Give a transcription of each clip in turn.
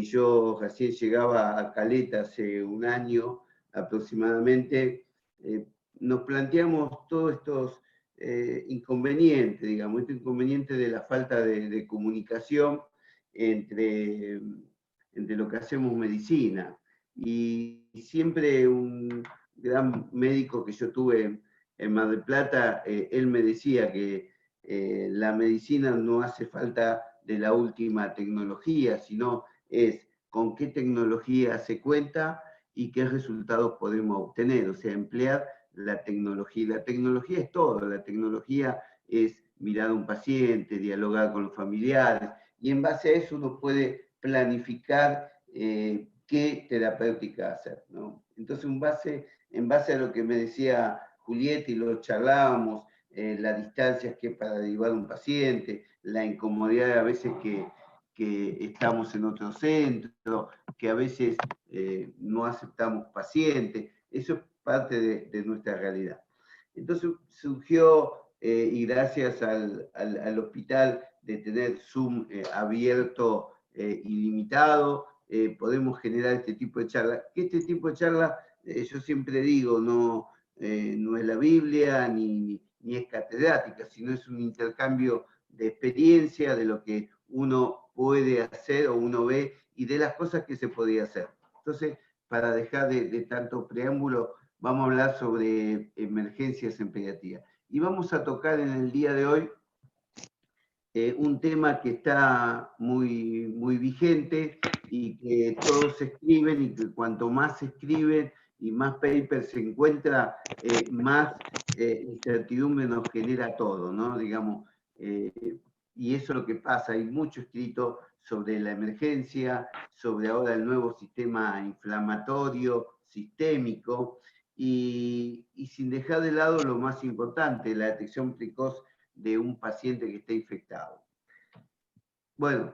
Yo recién llegaba a Caleta hace un año aproximadamente, nos planteamos todos estos inconvenientes, digamos, este inconveniente de la falta de comunicación entre, entre lo que hacemos medicina. Y siempre un gran médico que yo tuve en Mar del Plata, él me decía que la medicina no hace falta de la última tecnología, sino es con qué tecnología se cuenta y qué resultados podemos obtener, o sea, emplear la tecnología. La tecnología es todo, la tecnología es mirar a un paciente, dialogar con los familiares, y en base a eso uno puede planificar qué terapéutica hacer, ¿no? Entonces, en base a lo que me decía Julieta y lo charlábamos, las distancias que hay para derivar un paciente, la incomodidad a veces que estamos en otro centro, que a veces no aceptamos pacientes, eso es parte de nuestra realidad. Entonces surgió, y gracias al hospital de tener Zoom abierto ilimitado, podemos generar este tipo de charlas. Este tipo de charlas, yo siempre digo, no es la Biblia ni es catedrática, sino es un intercambio de experiencia, de lo que uno puede hacer o uno ve y de las cosas que se podía hacer. Entonces, para dejar de tanto preámbulo, vamos a hablar sobre emergencias en pediatría. Y vamos a tocar en el día de hoy un tema que está muy vigente y que todos escriben, y que cuanto más se escriben y más papers se encuentra, más incertidumbre nos genera todo, ¿no? Digamos, y eso es lo que pasa, hay mucho escrito sobre la emergencia, sobre ahora el nuevo sistema inflamatorio, sistémico, y sin dejar de lado lo más importante, la detección precoz de un paciente que está infectado. Bueno,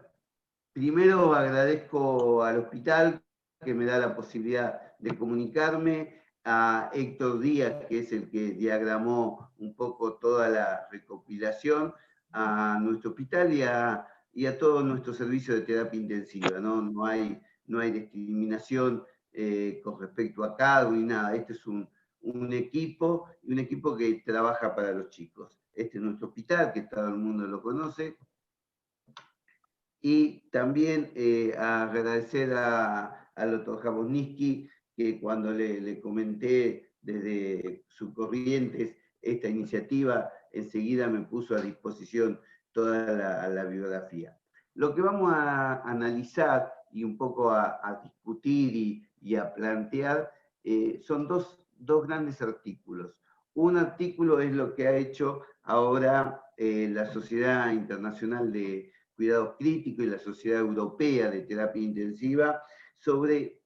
primero agradezco al hospital que me da la posibilidad de comunicarme, a Héctor Díaz, que es el que diagramó un poco toda la recopilación, a nuestro hospital y a todo nuestro servicio de terapia intensiva. No hay discriminación con respecto a cargo ni nada. Este es un equipo, y un equipo que trabaja para los chicos. Este es nuestro hospital, que todo el mundo lo conoce. Y también agradecer al doctor Jabonisky, que cuando le comenté desde sus Corrientes esta iniciativa, enseguida me puso a disposición toda la biografía. Lo que vamos a analizar y un poco a discutir y a plantear son dos grandes artículos. Un artículo es lo que ha hecho ahora la Sociedad Internacional de Cuidados Críticos y la Sociedad Europea de Terapia Intensiva sobre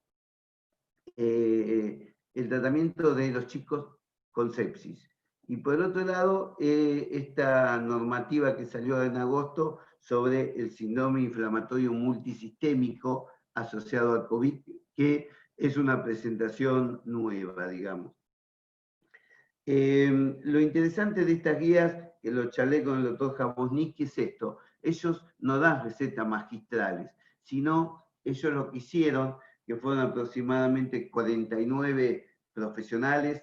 el tratamiento de los chicos con sepsis. Y por el otro lado, esta normativa que salió en agosto sobre el síndrome inflamatorio multisistémico asociado al COVID, que es una presentación nueva, digamos. Lo interesante de estas guías, que lo charlé con el doctor Jabonisky, es esto. Ellos no dan recetas magistrales, sino ellos lo que hicieron, que fueron aproximadamente 49 profesionales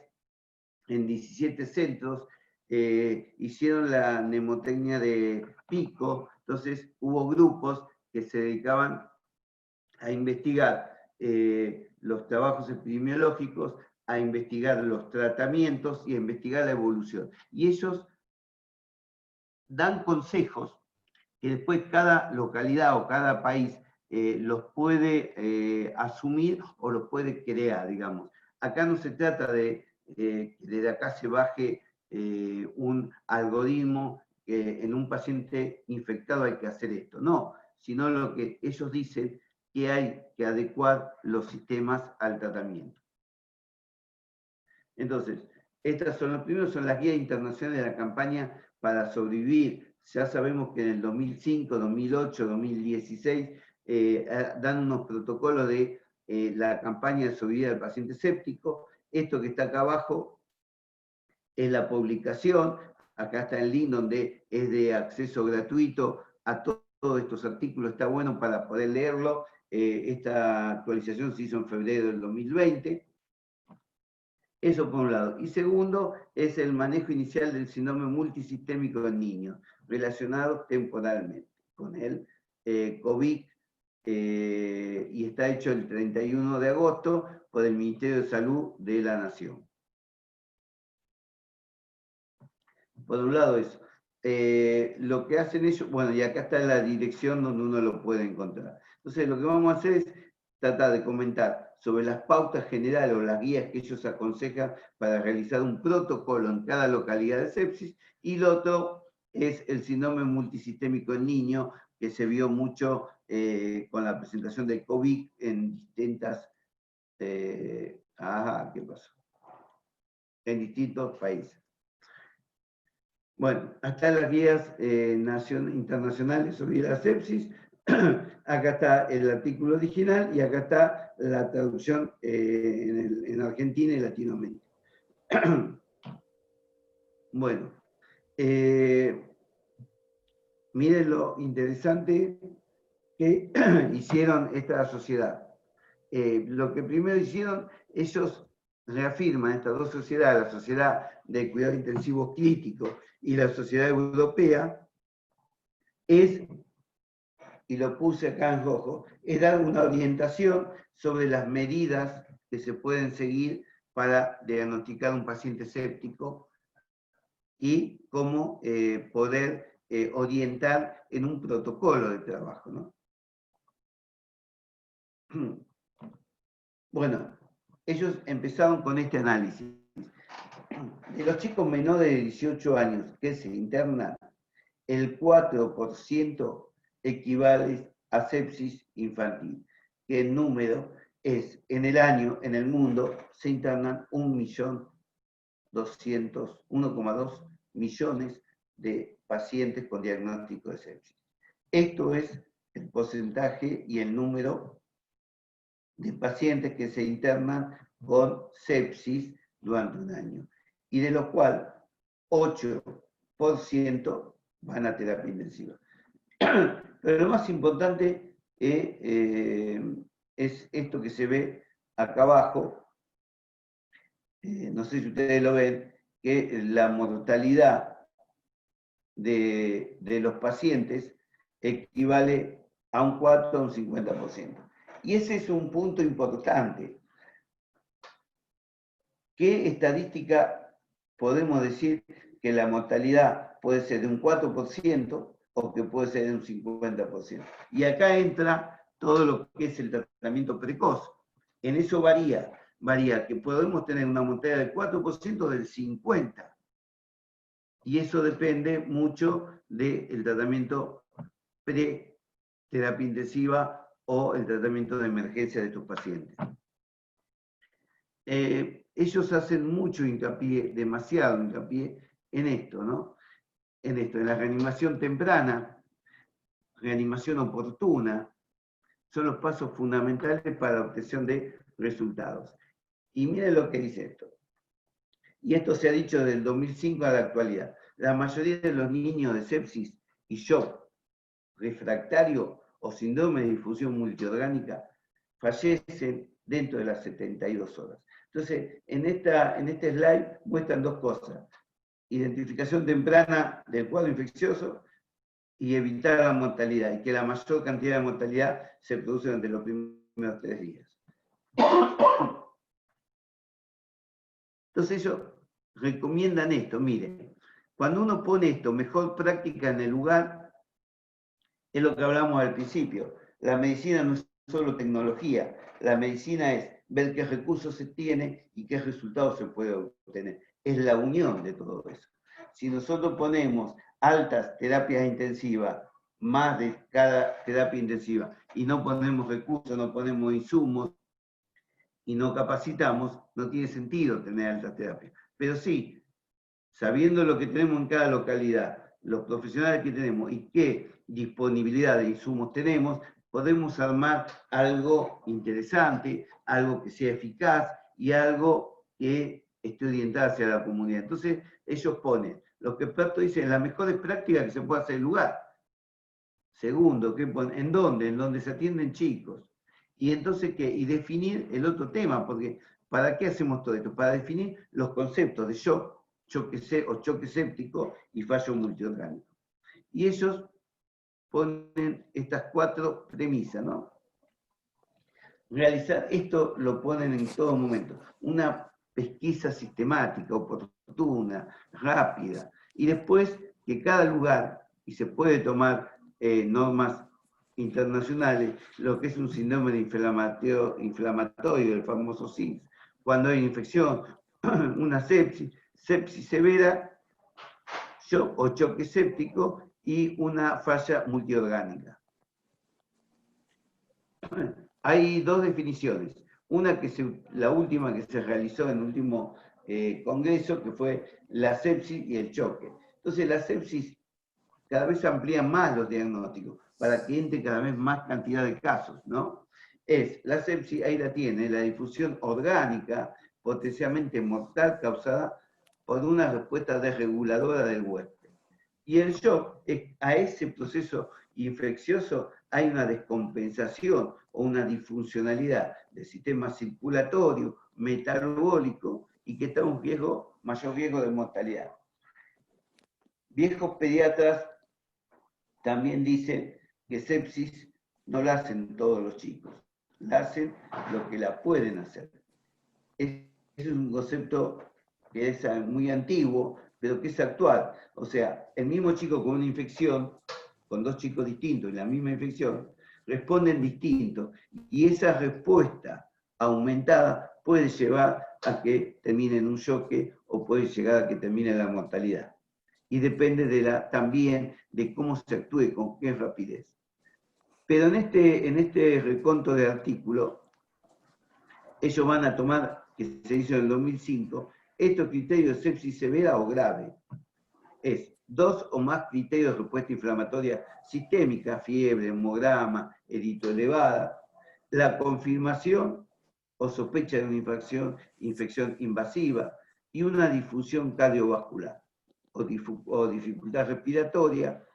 en 17 centros, hicieron la mnemotecnia de Pico. Entonces hubo grupos que se dedicaban a investigar los trabajos epidemiológicos, a investigar los tratamientos y a investigar la evolución. Y ellos dan consejos que después cada localidad o cada país los puede asumir o los puede crear, digamos. Acá no se trata de que desde acá se baje un algoritmo que en un paciente infectado hay que hacer esto, no, sino lo que ellos dicen, que hay que adecuar los sistemas al tratamiento. Entonces, Estas son los primeros, son las guías internacionales de la campaña para sobrevivir. Ya sabemos que en el 2005, 2008, 2016 dan unos protocolos de la campaña de sobrevivir al paciente séptico. Esto que está acá abajo es la publicación. Acá está el link donde es de acceso gratuito a todos estos artículos. Está bueno para poder leerlo. Esta actualización se hizo en febrero del 2020. Eso por un lado. Y segundo, es el manejo inicial del síndrome multisistémico en niños, relacionado temporalmente con el COVID, y está hecho el 31 de agosto por el Ministerio de Salud de la Nación. Por un lado eso. Lo que hacen ellos, bueno, y acá está la dirección donde uno lo puede encontrar. Entonces, lo que vamos a hacer es tratar de comentar sobre las pautas generales o las guías que ellos aconsejan para realizar un protocolo en cada localidad de sepsis, y lo otro es el síndrome multisistémico en niños, que se vio mucho con la presentación del COVID en distintas, ¿qué pasó? En distintos países. Bueno, acá las guías internacionales sobre la sepsis. Acá está el artículo original y acá está la traducción en Argentina y Latinoamérica. Bueno, miren lo interesante que hicieron esta sociedad. Lo que primero hicieron, ellos reafirman estas dos sociedades, la Sociedad de Cuidado Intensivo Crítico y la Sociedad Europea, y lo puse acá en rojo, es dar una orientación sobre las medidas que se pueden seguir para diagnosticar un paciente séptico y cómo poder orientar en un protocolo de trabajo, ¿no? Bueno, ellos empezaron con este análisis. De los chicos menores de 18 años que se internan, el 4% equivale a sepsis infantil, que el número es, en el año, en el mundo, se internan 1,2 millones de pacientes con diagnóstico de sepsis. Esto es el porcentaje y el número de pacientes que se internan con sepsis durante un año, y de lo cual 8% van a terapia intensiva. Pero lo más importante es esto que se ve acá abajo, no sé si ustedes lo ven, que la mortalidad de los pacientes equivale a un 4 a un 50%. Y ese es un punto importante. ¿Qué estadística podemos decir que la mortalidad puede ser de un 4% o que puede ser de un 50%? Y acá entra todo lo que es el tratamiento precoz. En eso varía que podemos tener una mortalidad del 4% o del 50%. Y eso depende mucho del tratamiento pre-terapia intensiva o el tratamiento de emergencia de estos pacientes. Ellos hacen mucho hincapié, demasiado hincapié, en esto, ¿no? En la reanimación temprana, reanimación oportuna, son los pasos fundamentales para la obtención de resultados. Y miren lo que dice esto. Y esto se ha dicho desde el 2005 a la actualidad. La mayoría de los niños de sepsis y shock refractario o síndrome de difusión multiorgánica fallecen dentro de las 72 horas. Entonces, en este slide muestran dos cosas. Identificación temprana del cuadro infeccioso y evitar la mortalidad, y que la mayor cantidad de mortalidad se produce durante los primeros 3 días. Entonces ellos recomiendan esto, miren, cuando uno pone esto, mejor práctica en el lugar, es lo que hablamos al principio. La medicina no es solo tecnología, la medicina es ver qué recursos se tiene y qué resultados se puede obtener. Es la unión de todo eso. Si nosotros ponemos altas terapias intensivas, más de cada terapia intensiva, y no ponemos recursos, no ponemos insumos, y no capacitamos, no tiene sentido tener altas terapias. Pero sí, sabiendo lo que tenemos en cada localidad, los profesionales que tenemos y qué disponibilidad de insumos tenemos, podemos armar algo interesante, algo que sea eficaz y algo que esté orientado hacia la comunidad. Entonces, ellos ponen, los expertos dicen, las mejores prácticas que se puede hacer en el lugar. Segundo, ¿qué ponen? ¿En dónde? En donde se atienden chicos. Y entonces, ¿qué? Y definir el otro tema, porque ¿para qué hacemos todo esto? Para definir los conceptos de shock, choque séptico y fallo multiorgánico. Y ellos ponen estas 4 premisas, ¿no? Realizar esto lo ponen en todo momento. Una pesquisa sistemática, oportuna, rápida. Y después que cada lugar, y se puede tomar normas internacionales, lo que es un síndrome inflamatorio, el famoso SINS, cuando hay infección, una sepsis severa, shock o choque séptico y una falla multiorgánica. Hay 2 definiciones. Una la última que se realizó en el último congreso, que fue la sepsis y el choque. Entonces la sepsis cada vez amplía más los diagnósticos para que entre cada vez más cantidad de casos, ¿no? La sepsis, ahí la tiene, la difusión orgánica potencialmente mortal causada por una respuesta desreguladora del huésped. Y el shock, a ese proceso infeccioso hay una descompensación o una disfuncionalidad del sistema circulatorio, metabólico, y que está en mayor riesgo de mortalidad. Viejos pediatras también dicen que sepsis no la hacen todos los chicos, la hacen los que la pueden hacer. Es un concepto que es muy antiguo, pero que es actual. O sea, el mismo chico con una infección, con 2 chicos distintos y la misma infección, responden distinto. Y esa respuesta aumentada puede llevar a que termine en un choque o puede llegar a que termine en la mortalidad. Y depende también de cómo se actúe, con qué rapidez. Pero en este reconto de artículo, ellos van a tomar, que se hizo en el 2005, estos criterios de sepsis severa o grave. Es 2 o más criterios de respuesta inflamatoria sistémica, fiebre, hemograma, eritro elevada, la confirmación o sospecha de una infección invasiva y una difusión cardiovascular o dificultad respiratoria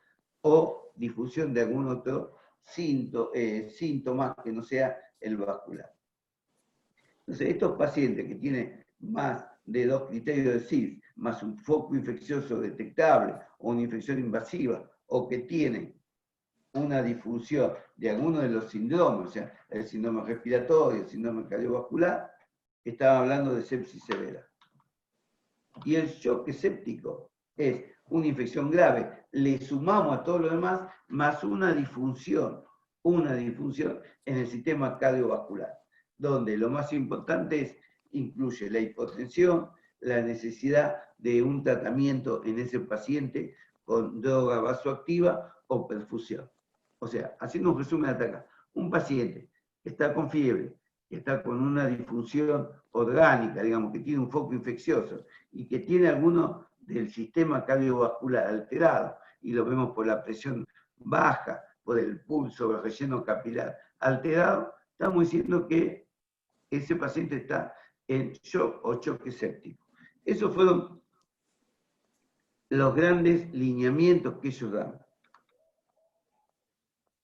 o difusión de algún otro síntoma que no sea el vascular. Entonces, estos pacientes que tienen más de 2 criterios de SIDS, más un foco infeccioso detectable o una infección invasiva, o que tienen una difusión de alguno de los síndromes, o sea, el síndrome respiratorio, el síndrome cardiovascular, estaba hablando de sepsis severa. Y el choque séptico es una infección grave, le sumamos a todo lo demás, más una disfunción en el sistema cardiovascular, donde lo más importante incluye la hipotensión, la necesidad de un tratamiento en ese paciente con droga vasoactiva o perfusión. O sea, haciendo un resumen de acá, un paciente que está con fiebre, que está con una disfunción orgánica, digamos, que tiene un foco infeccioso y que tiene alguno del sistema cardiovascular alterado, y lo vemos por la presión baja, por el pulso, el relleno capilar alterado, estamos diciendo que ese paciente está en shock o choque séptico. Esos fueron los grandes lineamientos que ellos dan.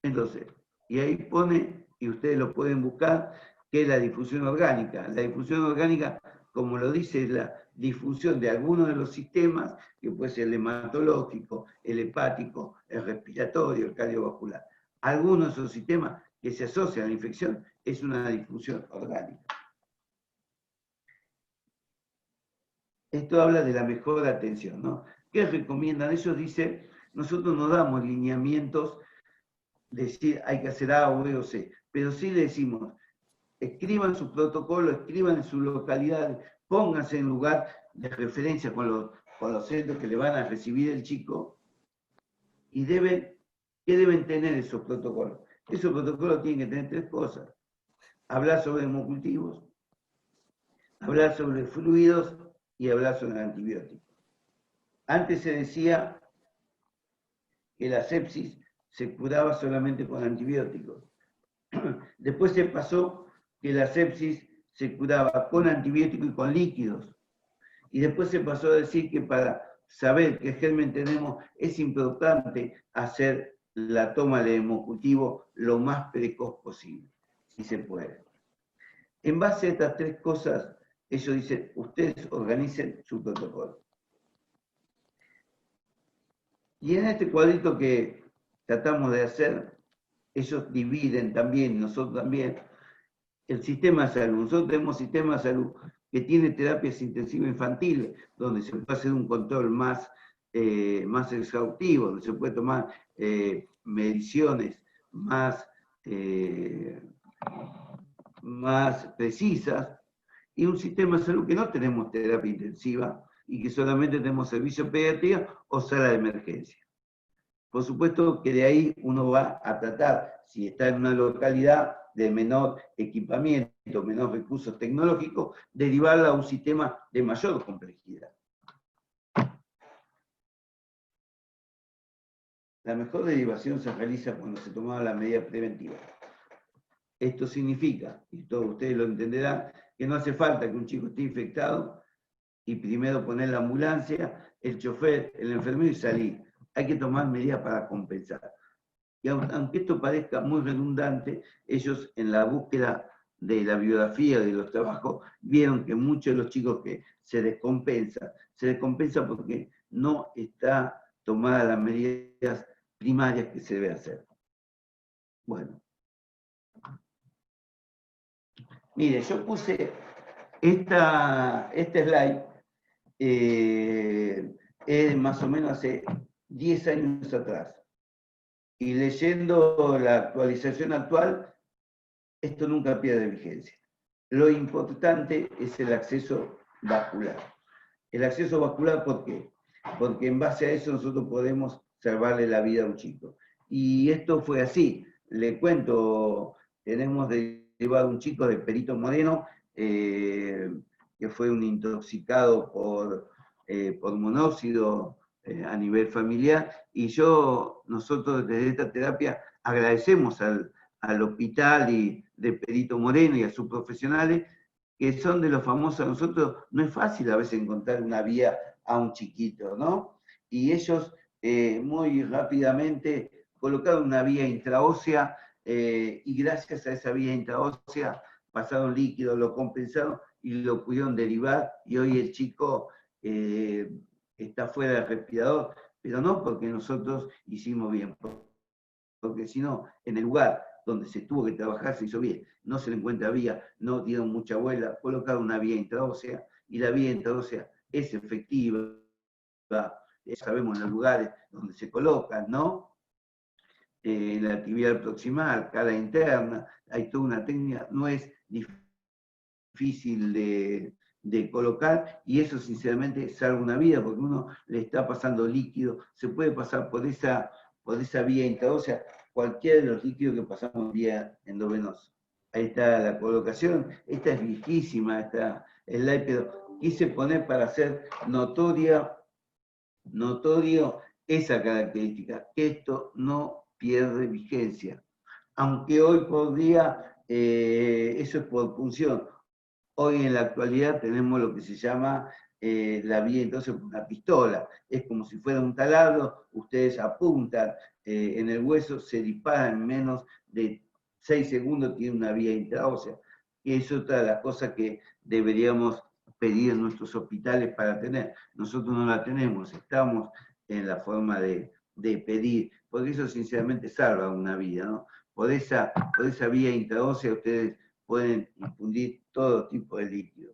Entonces, y ahí pone, y ustedes lo pueden buscar, que es la difusión orgánica. La difusión orgánica, como lo dice, es la difusión de algunos de los sistemas, que puede ser el hematológico, el hepático, el respiratorio, el cardiovascular. Algunos de esos sistemas que se asocian a la infección es una difusión orgánica. Esto habla de la mejor atención, ¿no? ¿Qué recomiendan? Ellos dicen, nosotros no damos lineamientos, decir hay que hacer A, B o C, pero sí le decimos, escriban su protocolo, escriban en su localidad, pónganse en lugar de referencia con los centros que le van a recibir el chico, y ¿qué deben tener esos protocolos? Esos protocolos tienen que tener 3 cosas. Hablar sobre hemocultivos, hablar sobre fluidos y hablar sobre el antibiótico. Antes se decía que la sepsis se curaba solamente con antibióticos. Después se pasó que la sepsis se curaba con antibióticos y con líquidos. Y después se pasó a decir que para saber qué germen tenemos es importante hacer la toma de hemocultivo lo más precoz posible, si se puede. En base a estas tres cosas, ellos dicen, ustedes organicen su protocolo. Y en este cuadrito que tratamos de hacer, ellos dividen también, nosotros también, el sistema de salud. Nosotros tenemos sistema de salud que tiene terapias intensivas infantiles, donde se puede hacer un control más exhaustivo, donde se puede tomar mediciones más precisas, y un sistema de salud que no tenemos terapia intensiva y que solamente tenemos servicio de pediatría o sala de emergencia. Por supuesto que de ahí uno va a tratar, si está en una localidad de menor equipamiento, menor recursos tecnológicos, derivarla a un sistema de mayor complejidad. La mejor derivación se realiza cuando se toma la medida preventiva. Esto significa, y todos ustedes lo entenderán, que no hace falta que un chico esté infectado y primero poner la ambulancia, el chofer, el enfermero y salir. Hay que tomar medidas para compensar. Y aunque esto parezca muy redundante, ellos en la búsqueda de la biografía de los trabajos vieron que muchos de los chicos que se descompensa porque no está tomadas las medidas primarias que se debe hacer. Bueno. Mire, yo puse este slide más o menos hace 10 años atrás. Y leyendo la actualización actual, esto nunca pierde vigencia. Lo importante es el acceso vascular. El acceso vascular, ¿por qué? Porque en base a eso nosotros podemos salvarle la vida a un chico. Y esto fue así. Le cuento, tenemos derivado un chico de Perito Moreno, que fue un intoxicado por monóxido a nivel familiar, y nosotros desde esta terapia agradecemos al hospital y de Perito Moreno y a sus profesionales, que son de los famosos. A nosotros no es fácil a veces encontrar una vía a un chiquito, ¿no? Y ellos muy rápidamente colocaron una vía intraósea, y gracias a esa vía intraósea pasaron líquidos, lo compensaron y lo pudieron derivar, y hoy el chico está fuera del respirador, pero no porque nosotros hicimos bien, porque si no, en el lugar donde se tuvo que trabajar se hizo bien, no se le encuentra vía, no dieron mucha vuelta, colocaron una vía intraósea, y la vía intraósea es efectiva, sabemos en los lugares donde se colocan, ¿no? En la actividad proximal, cara interna, hay toda una técnica, no es difícil de colocar, y eso sinceramente salva una vida, porque uno le está pasando líquido, se puede pasar por esa vía intraósea cualquiera de los líquidos que pasamos vía endovenosa. Ahí está la colocación, esta es viejísima, esta slide, pero quise poner para hacer notorio esa característica, que esto no pierde vigencia. Aunque hoy por día eso es por punción. Hoy en la actualidad tenemos lo que se llama la vía, entonces una pistola. Es como si fuera un taladro, ustedes apuntan en el hueso, se dispara en menos de 6 segundos, tiene una vía intraósea. Y es otra de las cosas que deberíamos pedir en nuestros hospitales para tener. Nosotros no la tenemos, estamos en la forma de pedir, porque eso sinceramente salva una vida, ¿no? Por esa vía intraósea ustedes pueden infundir todo tipo de líquido.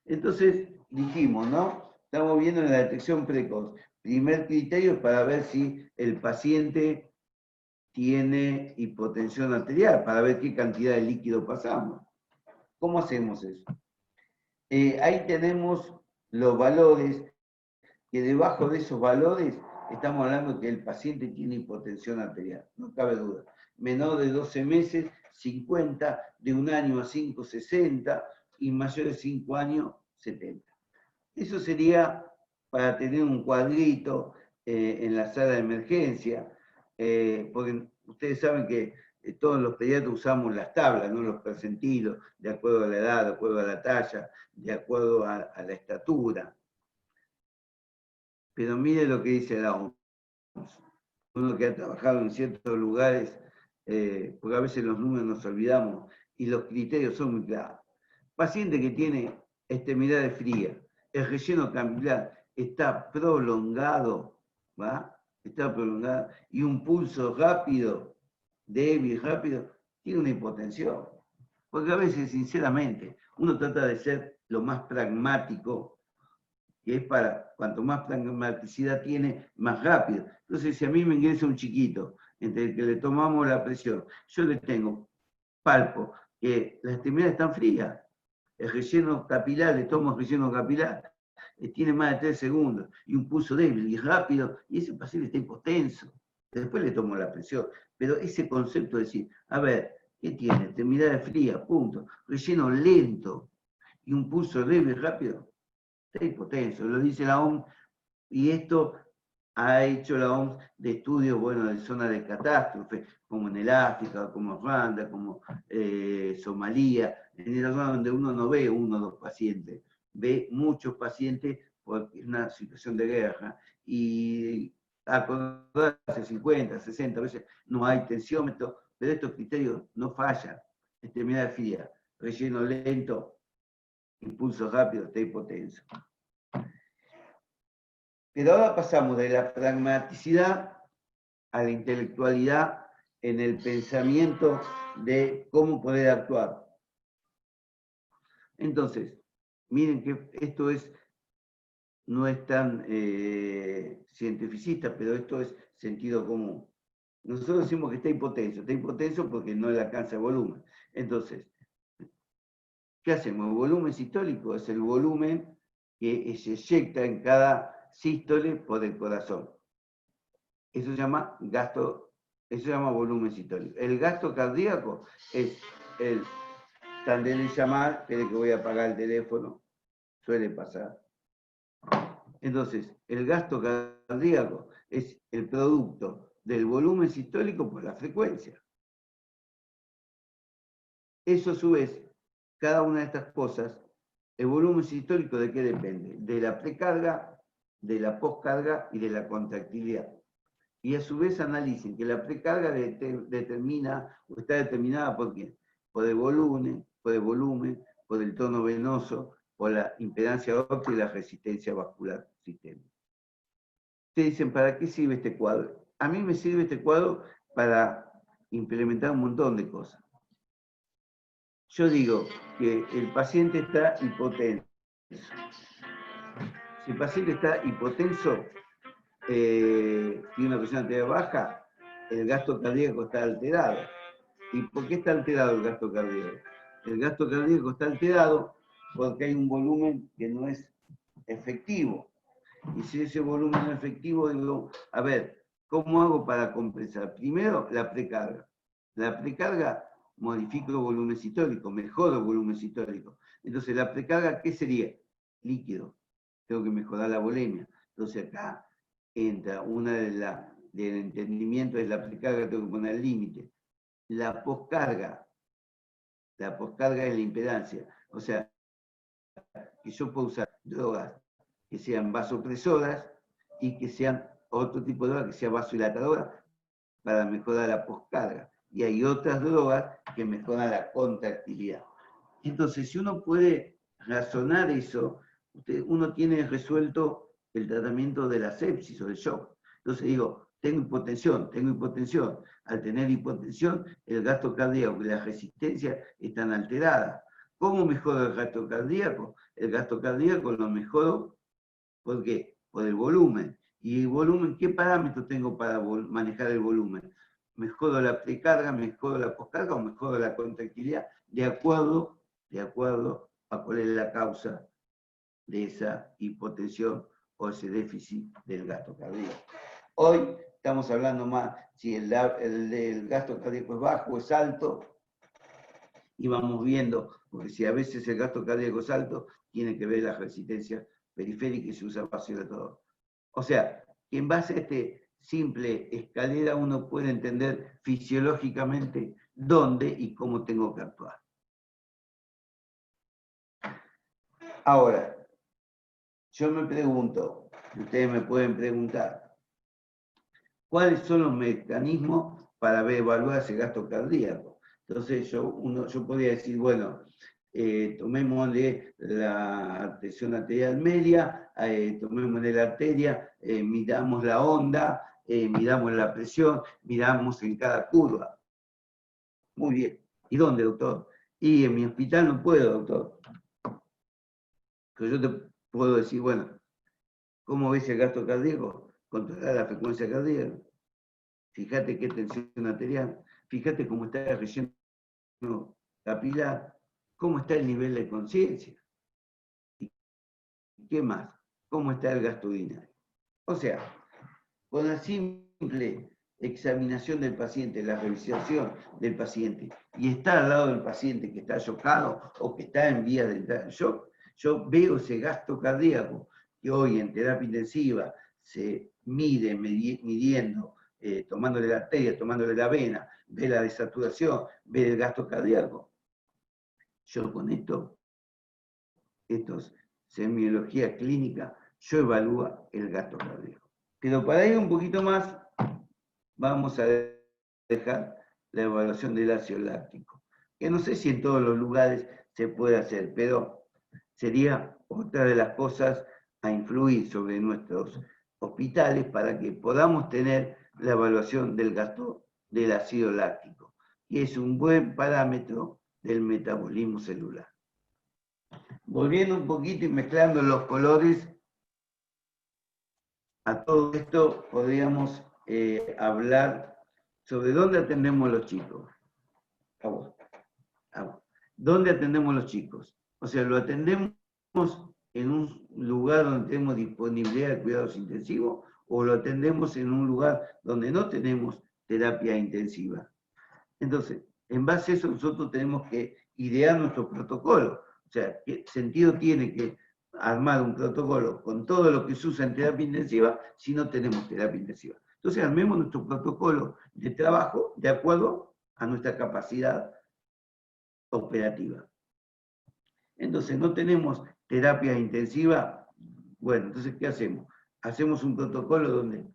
Entonces, dijimos, ¿no? Estamos viendo la detección precoz. Primer criterio es para ver si el paciente tiene hipotensión arterial, para ver qué cantidad de líquido pasamos. ¿Cómo hacemos eso? Ahí tenemos los valores, que debajo de esos valores estamos hablando que el paciente tiene hipotensión arterial, no cabe duda. Menor de 12 meses, 50, de 1 año a 5, 60, y mayor de 5 años, 70. Eso sería para tener un cuadrito en la sala de emergencia, porque ustedes saben que todos los pediatras usamos las tablas, ¿no? Los percentilos, de acuerdo a la edad, de acuerdo a la talla, de acuerdo a la estatura. Pero mire lo que dice la OMS. Uno que ha trabajado en ciertos lugares, porque a veces los números nos olvidamos, y los criterios son muy claros. Paciente que tiene extremidades frías, el relleno capilar está prolongado, ¿va? Está prolongado, y un pulso rápido, débil, rápido, tiene una hipotensión. Porque a veces, sinceramente, uno trata de ser lo más pragmático, que es para, cuanto más pragmaticidad tiene, más rápido. Entonces, si a mí me ingresa un chiquito, entre el que le tomamos la presión, yo le tengo palpo, que las extremidades están frías, el relleno capilar, le tomo el relleno capilar, tiene más de 3 segundos, y un pulso débil y rápido, y ese paciente está hipotenso. Después le tomo la presión. Pero ese concepto de decir, a ver, ¿qué tiene? Extremidades frías, punto. Relleno lento y un pulso débil rápido, está hipotenso. Lo dice la OMS, y esto ha hecho la OMS de estudios, bueno, de zonas de catástrofe, como en el África, como Ruanda, como Somalia, en el lugar donde uno no ve uno o dos pacientes, ve muchos pacientes porque es una situación de guerra, y acordarse 50, 60 veces no hay tensiómetro, pero estos criterios no fallan. Extremidad fría, relleno lento, impulso rápido, está hipotenso. Pero ahora pasamos de la pragmaticidad a la intelectualidad en el pensamiento de cómo poder actuar. Entonces, miren que esto no es tan cientificista, pero esto es sentido común. Nosotros decimos que está hipotenso porque no le alcanza el volumen. Entonces, ¿qué hacemos? El volumen sistólico es el volumen que se eyecta en cada sístole por el corazón. Eso se llama volumen sistólico. El gasto cardíaco es el tandem de llamar, espere que voy a apagar el teléfono, suele pasar. Entonces, el gasto cardíaco es el producto del volumen sistólico por la frecuencia. Eso a su vez, cada una de estas cosas, el volumen sistólico ¿de qué depende? De la precarga, de la poscarga y de la contractilidad. Y a su vez analicen que la precarga determina, o está determinada por quién, por el volumen, por el tono venoso, por la impedancia óptica y la resistencia vascular sistémica. Ustedes dicen, ¿para qué sirve este cuadro? A mí me sirve este cuadro para implementar un montón de cosas. Yo digo que el paciente está hipotenso. Si el paciente está hipotenso, tiene una presión arterial baja, el gasto cardíaco está alterado. ¿Y por qué está alterado el gasto cardíaco? El gasto cardíaco está alterado porque hay un volumen que no es efectivo. Y si ese volumen no es efectivo, digo, a ver, ¿cómo hago para compensar? Primero, la precarga. La precarga modifica el volumen sistólico, mejora el volumen sistólico. Entonces, la precarga, ¿qué sería? Líquido. Tengo que mejorar la volemia. Entonces, acá entra una del entendimiento de la precarga, tengo que poner el límite. La poscarga es la impedancia. O sea, que yo puedo usar drogas que sean vasopresoras y que sean otro tipo de drogas que sea vasodilatadora para mejorar la poscarga. Y hay otras drogas que mejoran la contractilidad. Entonces, si uno puede razonar eso, uno tiene resuelto el tratamiento de la sepsis o del shock. Entonces digo, tengo hipotensión. Al tener hipotensión, el gasto cardíaco y la resistencia están alteradas. ¿Cómo mejoro el gasto cardíaco? El gasto cardíaco lo mejoro, ¿por qué? Por el volumen. ¿Y el volumen? ¿Qué parámetros tengo para manejar el volumen? ¿Mejoro la precarga, mejoro la poscarga o mejoro la contractilidad? De acuerdo a cuál es la causa de esa hipotensión o ese déficit del gasto cardíaco. Hoy estamos hablando más si el gasto cardíaco es bajo o es alto, y vamos viendo, porque si a veces el gasto cardíaco es alto, tiene que ver la resistencia periférica y se usa vasodilatador. O sea, en base a este simple escalera uno puede entender fisiológicamente dónde y cómo tengo que actuar. Ahora, yo me pregunto, ustedes me pueden preguntar, ¿cuáles son los mecanismos para evaluar ese gasto cardíaco? Entonces yo podría decir, bueno, tomémosle la presión arterial media, tomémosle la arteria, midamos la onda, miramos la presión, miramos en cada curva. Muy bien. ¿Y dónde, doctor? Y en mi hospital no puedo, doctor. Pero yo te puedo decir, bueno, ¿cómo ves el gasto cardíaco? Controlar la frecuencia cardíaca. Fíjate qué tensión arterial. Fíjate cómo está el relleno capilar. Cómo está el nivel de conciencia. ¿Y qué más? ¿Cómo está el gasto urinario? O sea, con la simple examinación del paciente, la revisación del paciente, y estar al lado del paciente que está chocado o que está en vías de entrar en shock, yo veo ese gasto cardíaco que hoy en terapia intensiva se mide midiendo, tomándole la arteria, tomándole la vena, ve la desaturación, ve el gasto cardíaco. Yo con esto es semiología clínica, yo evalúo el gasto cardíaco. Pero para ir un poquito más, vamos a dejar la evaluación del ácido láctico, que no sé si en todos los lugares se puede hacer, pero sería otra de las cosas a influir sobre nuestros hospitales para que podamos tener la evaluación del gasto del ácido láctico, que es un buen parámetro del metabolismo celular. Volviendo un poquito y mezclando los colores, a todo esto podríamos hablar sobre dónde atendemos los chicos. ¿Dónde atendemos los chicos? O sea, ¿lo atendemos en un lugar donde tenemos disponibilidad de cuidados intensivos o lo atendemos en un lugar donde no tenemos terapia intensiva? Entonces, en base a eso nosotros tenemos que idear nuestro protocolo. O sea, ¿qué sentido tiene que armar un protocolo con todo lo que se usa en terapia intensiva si no tenemos terapia intensiva? Entonces, armemos nuestro protocolo de trabajo de acuerdo a nuestra capacidad operativa. Entonces, no tenemos terapia intensiva. Bueno, entonces, ¿qué hacemos? Hacemos un protocolo donde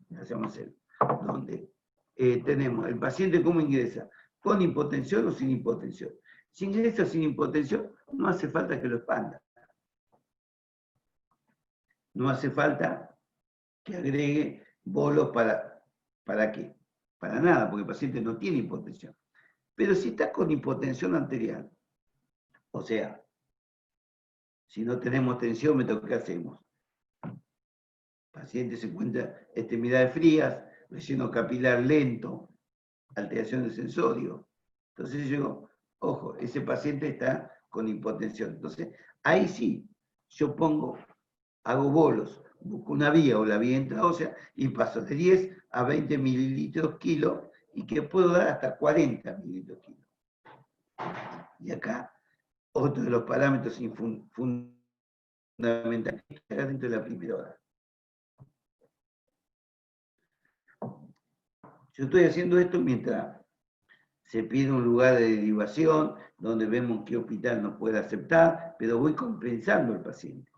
tenemos el paciente cómo ingresa, con hipotensión o sin hipotensión. Si ingresa sin hipotensión, no hace falta que lo expanda. No hace falta que agregue bolos ¿para qué? Para nada, porque el paciente no tiene hipotensión. Pero si está con hipotensión arterial, o sea, si no tenemos tensiómetro, ¿qué hacemos? El paciente se encuentra extremidades frías, relleno capilar lento, alteración del sensorio. Entonces yo, ojo, ese paciente está con hipotensión. Entonces, ahí sí, yo hago bolos, busco una vía o la vía intraósea y paso de 10 a 20 mililitros kilo y que puedo dar hasta 40 mililitros kilo. Y acá, otro de los parámetros fundamentales está dentro de la primera hora. Yo estoy haciendo esto mientras se pide un lugar de derivación, donde vemos qué hospital nos puede aceptar, pero voy compensando al paciente.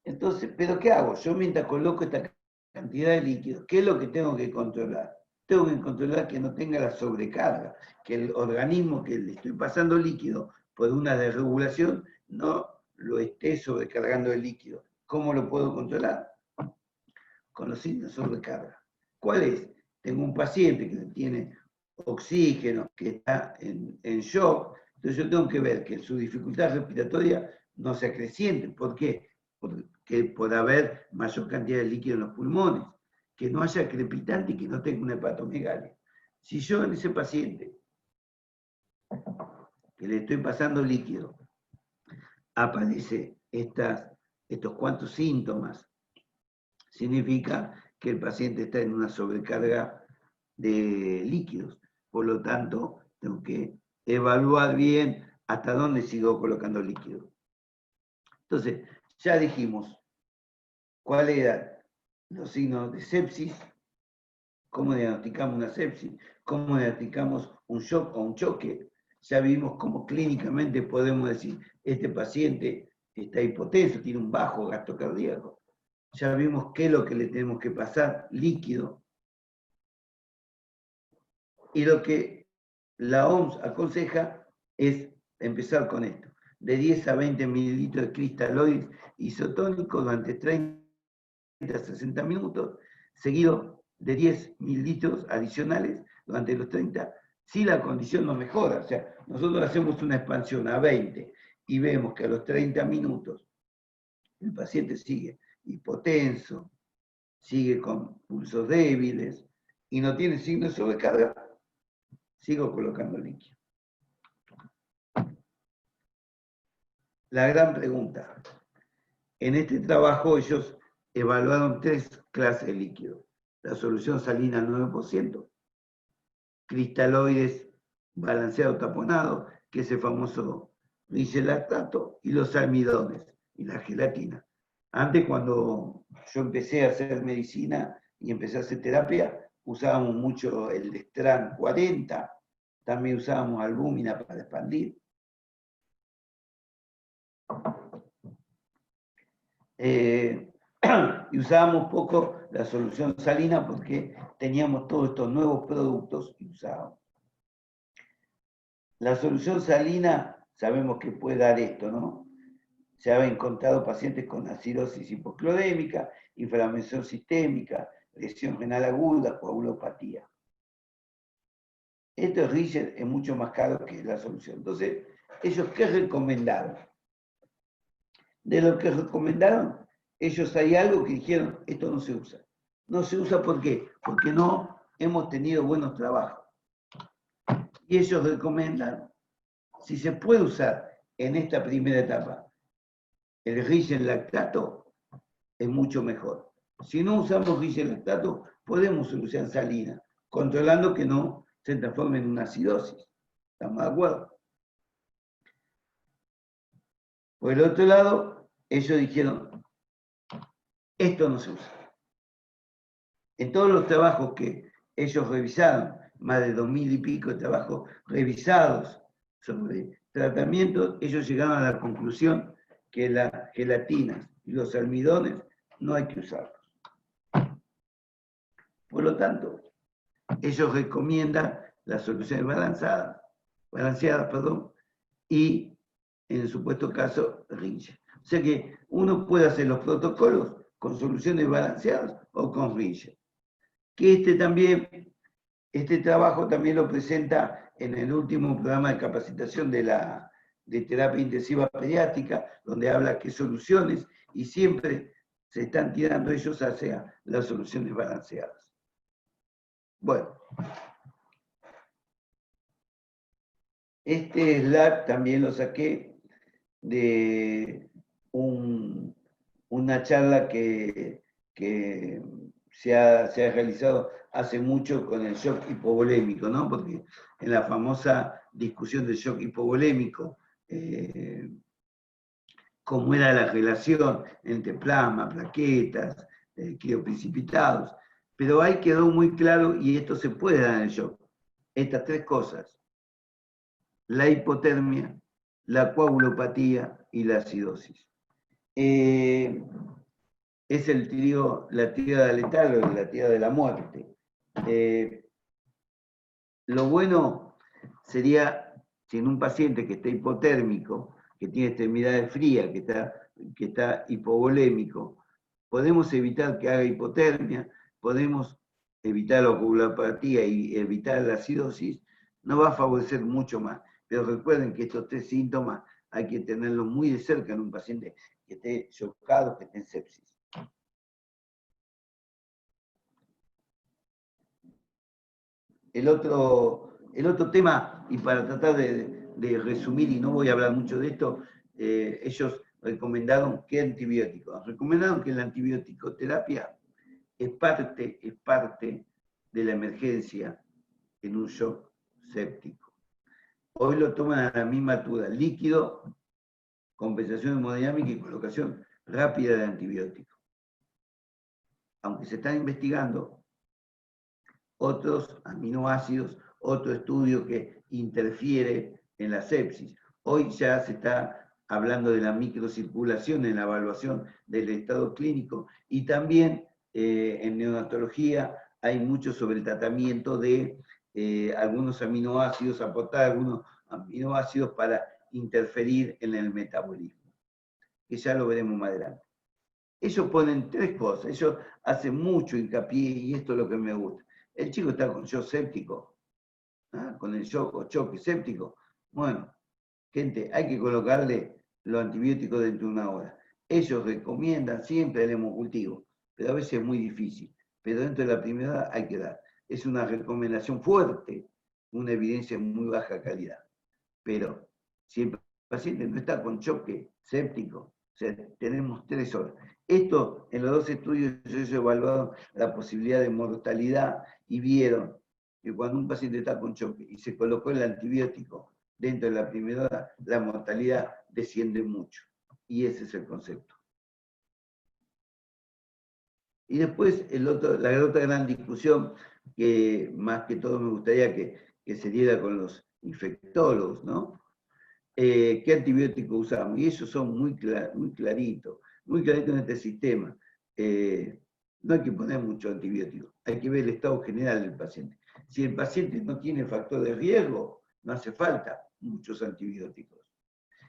Entonces, ¿pero qué hago? Yo mientras coloco esta cantidad de líquidos, ¿qué es lo que tengo que controlar? Tengo que controlar que no tenga la sobrecarga, que el organismo que le estoy pasando líquido por una desregulación no lo esté sobrecargando de líquido. ¿Cómo lo puedo controlar? Con los signos de sobrecarga. ¿Cuál es? Tengo un paciente que tiene oxígeno, que está en shock, entonces yo tengo que ver que su dificultad respiratoria no se acreciente. ¿Por qué? Porque por haber mayor cantidad de líquido en los pulmones, que no haya crepitante y que no tenga una hepatomegalia. Si yo en ese paciente que le estoy pasando líquido, aparece estos cuantos síntomas, significa que el paciente está en una sobrecarga de líquidos. Por lo tanto, tengo que evaluar bien hasta dónde sigo colocando líquido. Entonces, ya dijimos cuáles eran los signos de sepsis, cómo diagnosticamos una sepsis, cómo diagnosticamos un shock o un choque. Ya vimos cómo clínicamente podemos decir, este paciente está hipotenso, tiene un bajo gasto cardíaco. Ya vimos qué es lo que le tenemos que pasar, líquido. Y lo que la OMS aconseja es empezar con esto, de 10 a 20 mililitros de cristaloides isotónicos durante 30 a 60 minutos, seguido de 10 mililitros adicionales durante los 30, si la condición no mejora. O sea, nosotros hacemos una expansión a 20 y vemos que a los 30 minutos el paciente sigue hipotenso, sigue con pulsos débiles y no tiene signos de sobrecarga, sigo colocando líquido. La gran pregunta. En este trabajo ellos evaluaron 3 clases de líquido. La solución salina al 9%, cristaloides balanceado taponado, que es el famoso lactato, y los almidones y la gelatina. Antes, cuando yo empecé a hacer medicina y empecé a hacer terapia, usábamos mucho el Destran 40, también usábamos albúmina para expandir. Y usábamos poco la solución salina porque teníamos todos estos nuevos productos y usábamos. La solución salina sabemos que puede dar esto, ¿no? Se han encontrado pacientes con acidosis hipoclorémica, inflamación sistémica, lesión renal aguda, coagulopatía. Esto es mucho más caro que la solución. Entonces, ¿ellos qué recomendaron? De lo que recomendaron, ellos hay algo que dijeron, esto no se usa. No se usa ¿por qué? Porque no hemos tenido buenos trabajos. Y ellos recomiendan, si se puede usar en esta primera etapa el Rigen lactato, es mucho mejor. Si no usamos Rigen lactato, podemos usar salina, controlando que no se transforme en una acidosis. ¿Estamos de acuerdo? Por el otro lado, ellos dijeron, esto no se usa. En todos los trabajos que ellos revisaron, más de 2000 y pico de trabajos revisados sobre tratamientos, ellos llegaron a la conclusión que las gelatinas y los almidones no hay que usarlos. Por lo tanto, ellos recomiendan las soluciones balanceadas, y en el supuesto caso, Ringer. O sea que uno puede hacer los protocolos con soluciones balanceadas o con Ringer. Que este trabajo también lo presenta en el último programa de capacitación de terapia intensiva pediátrica, donde habla qué soluciones, y siempre se están tirando ellos hacia las soluciones balanceadas. Bueno, este slide también lo saqué de una charla que se ha realizado hace mucho con el shock hipovolémico, ¿no? Porque en la famosa discusión del shock hipovolémico, cómo era la relación entre plasma, plaquetas, crioprecipitados, pero ahí quedó muy claro, y esto se puede dar en el shock, estas 3 cosas: la hipotermia, la coagulopatía y la acidosis. Es la tríada letal o la tríada de la muerte. Lo bueno sería, si en un paciente que está hipotérmico, que tiene extremidades frías, que está hipovolémico, podemos evitar que haga hipotermia, podemos evitar la coagulopatía y evitar la acidosis, no va a favorecer mucho más. Pero recuerden que estos 3 síntomas hay que tenerlos muy de cerca en un paciente que esté chocado, que esté en sepsis. El otro tema, y para tratar de resumir, y no voy a hablar mucho de esto, ellos recomendaron qué antibióticos. Recomendaron que la antibioticoterapia es parte de la emergencia en un shock séptico. Hoy lo toman a la misma altura, líquido, compensación hemodinámica y colocación rápida de antibióticos. Aunque se están investigando otros aminoácidos, otro estudio que interfiere en la sepsis. Hoy ya se está hablando de la microcirculación en la evaluación del estado clínico y también en neonatología hay mucho sobre el tratamiento de algunos aminoácidos, aportar algunos aminoácidos para interferir en el metabolismo, que ya lo veremos más adelante. Ellos ponen tres cosas, ellos hacen mucho hincapié, y esto es lo que me gusta. El chico está con shock séptico, ¿ah? Con el shock o choque séptico. Bueno, gente, hay que colocarle los antibióticos dentro de una hora. Ellos recomiendan siempre el hemocultivo, pero a veces es muy difícil. Pero dentro de la primera hora hay que dar. Es una recomendación fuerte, una evidencia de muy baja calidad. Pero si el paciente no está con choque séptico, o sea, tenemos 3 horas. Esto, en los 2 estudios, ellos evaluaron la posibilidad de mortalidad y vieron que cuando un paciente está con choque y se colocó el antibiótico dentro de la primera hora, la mortalidad desciende mucho. Y ese es el concepto. Y después, la otra gran discusión, que más que todo me gustaría que se diera con los infectólogos, ¿no? ¿Qué antibiótico usamos? Y ellos son muy claritos en este sistema. No hay que poner mucho antibiótico, hay que ver el estado general del paciente. Si el paciente no tiene factor de riesgo, no hace falta muchos antibióticos.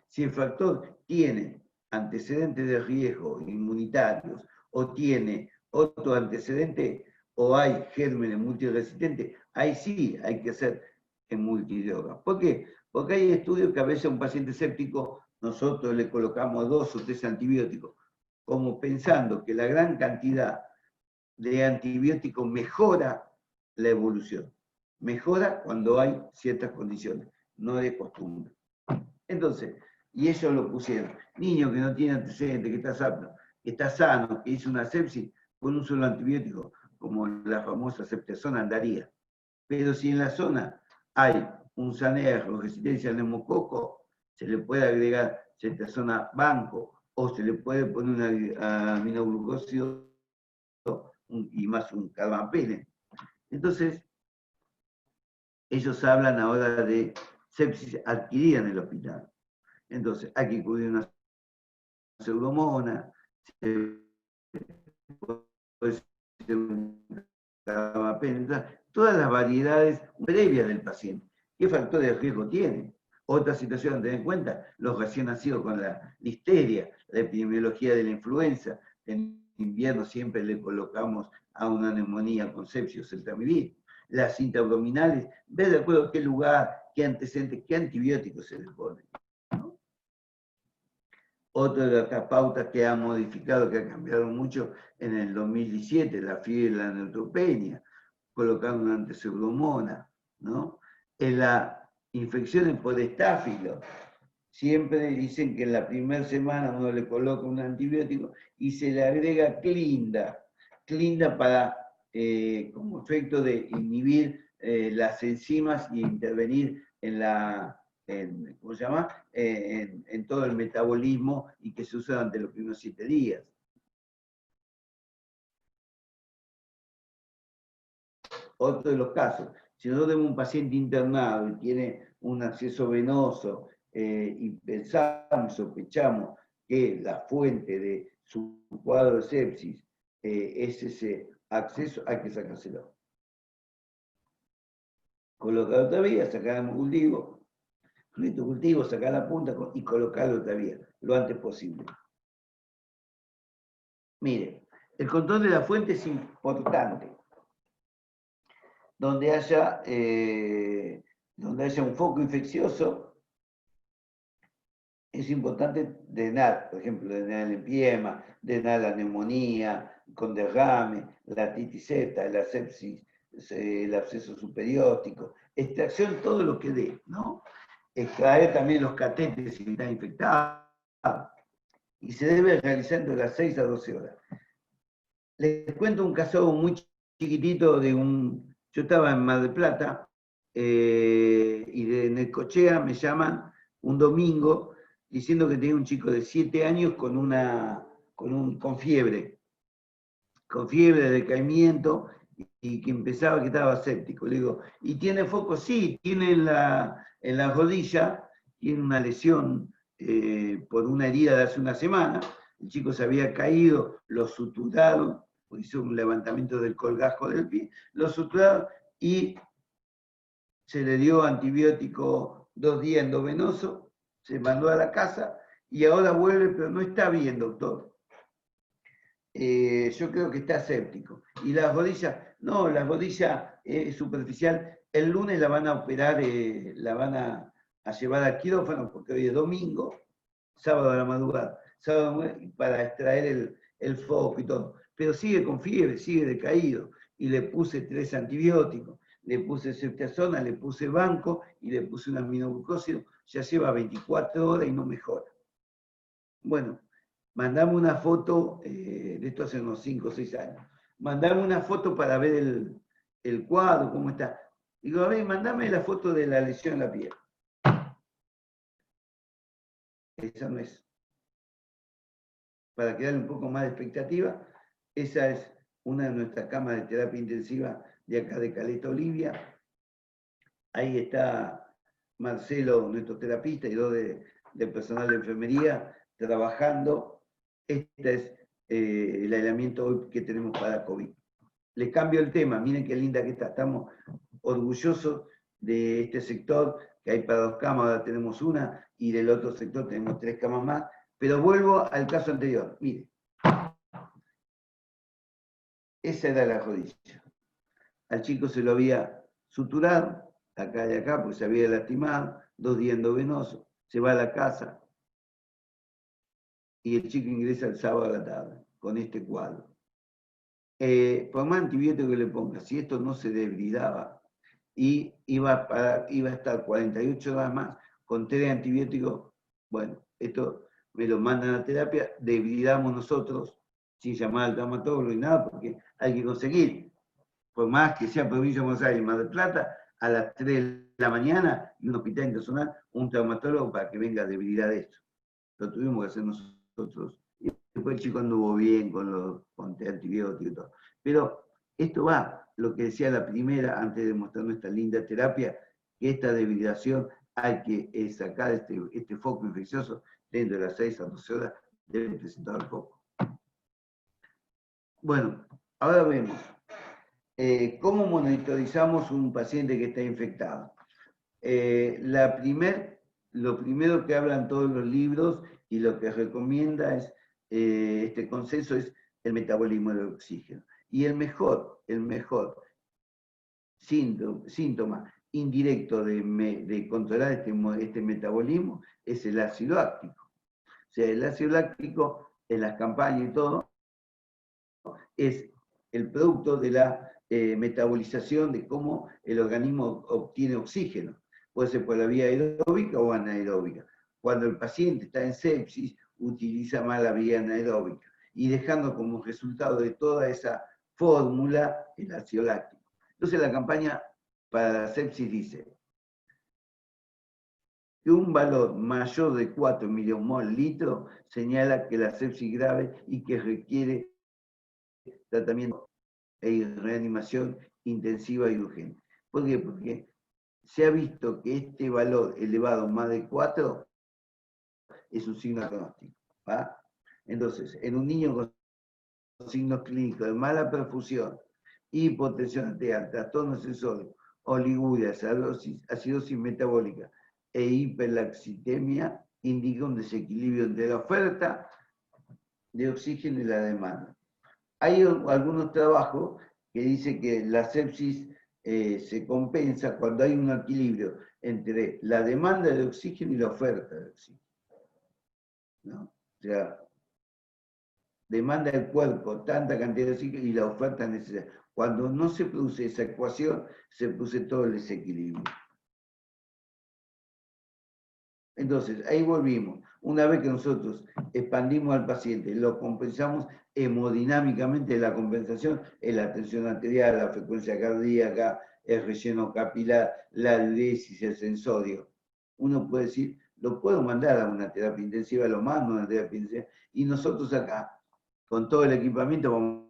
Si el factor tiene antecedentes de riesgo inmunitarios o tiene otro antecedente o hay gérmenes multiresistentes, ahí sí hay que hacer en multidroga. ¿Por qué? Porque hay estudios que a veces a un paciente séptico nosotros le colocamos 2 o 3 antibióticos, como pensando que la gran cantidad de antibióticos mejora la evolución. Mejora cuando hay ciertas condiciones, no de costumbre. Entonces, y ellos lo pusieron. Niño que no tiene antecedentes, que está sano, que hizo una sepsis, con un solo antibiótico, como la famosa septazona andaría. Pero si en la zona hay un SANER o resistencia al neumococo, se le puede agregar septazona banco o se le puede poner una aminoglucósido y más un carbamazepine. Entonces, ellos hablan ahora de sepsis adquirida en el hospital. Entonces, hay que cubrir una pseudomonas, puede ser un carbamazepine, todas las variedades previas del paciente. ¿Qué factores de riesgo tiene? Otra situación a tener en cuenta, los recién nacidos con la listeria, la epidemiología de la influenza. En invierno siempre le colocamos a una neumonía con sepsis o celtamivir. Las intraabdominales, ver de acuerdo a qué lugar, qué antecedentes, qué antibióticos se les pone. ¿No? Otra de las pautas que ha modificado, que ha cambiado mucho en el 2017, la fiebre y la neutropenia, colocando una antipseudomona, ¿no? En la infección por estáfilo, siempre dicen que en la primera semana uno le coloca un antibiótico y se le agrega clinda para, como efecto de inhibir las enzimas y intervenir ¿cómo se llama? En todo el metabolismo y que se usa durante los primeros 7 días. Otro de los casos, si nosotros tenemos un paciente internado y tiene un acceso venoso y pensamos, sospechamos que la fuente de su cuadro de sepsis es ese acceso, hay que sacárselo. Colocar otra vía, sacar el cultivo, sacar la punta y colocarlo otra vía, lo antes posible. Mire, el control de la fuente es importante. Donde haya un foco infeccioso, es importante drenar, por ejemplo, drenar el empiema, drenar la neumonía con derrame, la titiseta, la sepsis, el absceso superiótico, extracción, todo lo que dé, ¿no? Extraer también los catéteres si están infectados, y se debe realizar entre las 6 a 12 horas. Les cuento un caso muy chiquitito de yo estaba en Mar del Plata y de Necochea me llaman un domingo diciendo que tenía un chico de 7 años con con fiebre, decaimiento, y que empezaba que estaba séptico. Le digo, ¿y tiene foco? Sí, tiene en la rodilla, tiene una lesión por una herida de hace una semana. El chico se había caído, lo suturaron, hizo un levantamiento del colgajo del pie, lo suturaron y se le dio antibiótico 2 días endovenoso, se mandó a la casa y ahora vuelve, pero no está bien, doctor. Yo creo que está séptico. Y la rodilla, no, la rodilla es superficial. El lunes la van a operar, la van a llevar al quirófano, porque hoy es domingo, sábado a la madrugada, para extraer el foco y todo. Pero sigue con fiebre, sigue decaído. Y le puse 3 antibióticos, le puse ceftriaxona, le puse banco y le puse un aminoglucósido. Ya lleva 24 horas y no mejora. Bueno, mandame una foto, de esto hace unos 5 o 6 años. Mandame una foto para ver el cuadro, cómo está. Digo, a ver, mandame la foto de la lesión en la piel. Esa no es. Para crear un poco más de expectativa, esa es una de nuestras camas de terapia intensiva de acá de Caleta, Olivia. Ahí está Marcelo, nuestro terapista, y 2 de personal de enfermería trabajando. Este es el aislamiento hoy que tenemos para COVID. Les cambio el tema, miren qué linda que está. Estamos orgullosos de este sector, que hay para 2 camas, ahora tenemos una, y del otro sector tenemos 3 camas más. Pero vuelvo al caso anterior. Miren, esa era la rodilla. Al chico se lo había suturado, acá y acá, porque se había lastimado, 2 días endovenoso, se va a la casa, y el chico ingresa el sábado a la tarde, con este cuadro. Por más antibiótico que le ponga, si esto no se debridaba, y iba a estar 48 horas más con 3 antibióticos, bueno, esto me lo mandan a terapia, debridamos nosotros, sin llamar al traumatólogo y nada, porque hay que conseguir, por más que sea provincia de Buenos Aires, Mar del Plata, a las 3 de la mañana, y un hospital internacional, un traumatólogo para que venga a debridar esto. Lo tuvimos que hacer nosotros. Y después el chico anduvo bien con antibióticos y todo. Pero esto va, lo que decía la primera, antes de mostrar nuestra linda terapia, que esta debilidación hay que sacar este foco infeccioso dentro de las 6 a 12 horas, debe presentar el foco. Bueno, ahora vemos cómo monitorizamos un paciente que está infectado. Lo primero que hablan todos los libros y lo que recomienda es este consenso es el metabolismo del oxígeno. Y el mejor síntoma indirecto de controlar este metabolismo es el ácido láctico. O sea, el ácido láctico en las campañas y todo es el producto de la metabolización de cómo el organismo obtiene oxígeno. Puede ser por la vía aeróbica o anaeróbica. Cuando el paciente está en sepsis, utiliza más la vía anaeróbica y dejando como resultado de toda esa fórmula el ácido láctico. Entonces la campaña para la sepsis dice que un valor mayor de 4 milimol litro señala que la sepsis grave y que requiere tratamiento e reanimación intensiva y urgente. ¿Por qué? Porque se ha visto que este valor elevado más de 4 es un signo agnóstico. ¿Va? Entonces, en un niño con signos clínicos de mala perfusión, hipotensión arterial, trastorno sensórico, oliguria, acidosis metabólica e hiperlaxitemia, indica un desequilibrio entre la oferta de oxígeno y la demanda. Hay algunos trabajos que dicen que la sepsis se compensa cuando hay un equilibrio entre la demanda de oxígeno y la oferta de oxígeno. ¿No? O sea, demanda el cuerpo tanta cantidad de oxígeno y la oferta necesaria. Cuando no se produce esa ecuación, se produce todo el desequilibrio. Entonces, ahí volvimos. Una vez que nosotros expandimos al paciente, lo compensamos hemodinámicamente, la compensación es la tensión arterial, la frecuencia cardíaca, el relleno capilar, la diuresis, el sensorio. Uno puede decir, lo puedo mandar a una terapia intensiva, lo mando a una terapia intensiva, y nosotros acá con todo el equipamiento vamos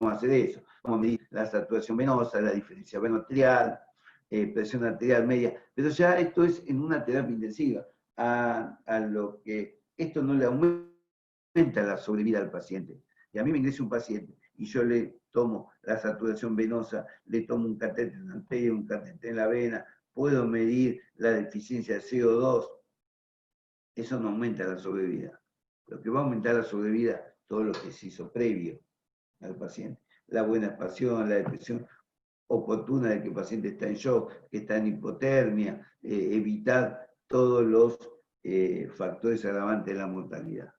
a hacer eso. Vamos a medir la saturación venosa, la diferencia veno-arterial, presión arterial media, pero ya esto es en una terapia intensiva, a lo que esto no le aumenta la sobrevida al paciente. Y a mí me ingresa un paciente y yo le tomo la saturación venosa, le tomo un catéter en la arteria, un catéter en la vena, puedo medir la deficiencia de CO2, eso no aumenta la sobrevida. Lo que va a aumentar la sobrevida, todo lo que se hizo previo al paciente. La buena expansión, la depresión oportuna de que el paciente está en shock, que está en hipotermia, evitar todos los factores agravantes de la mortalidad.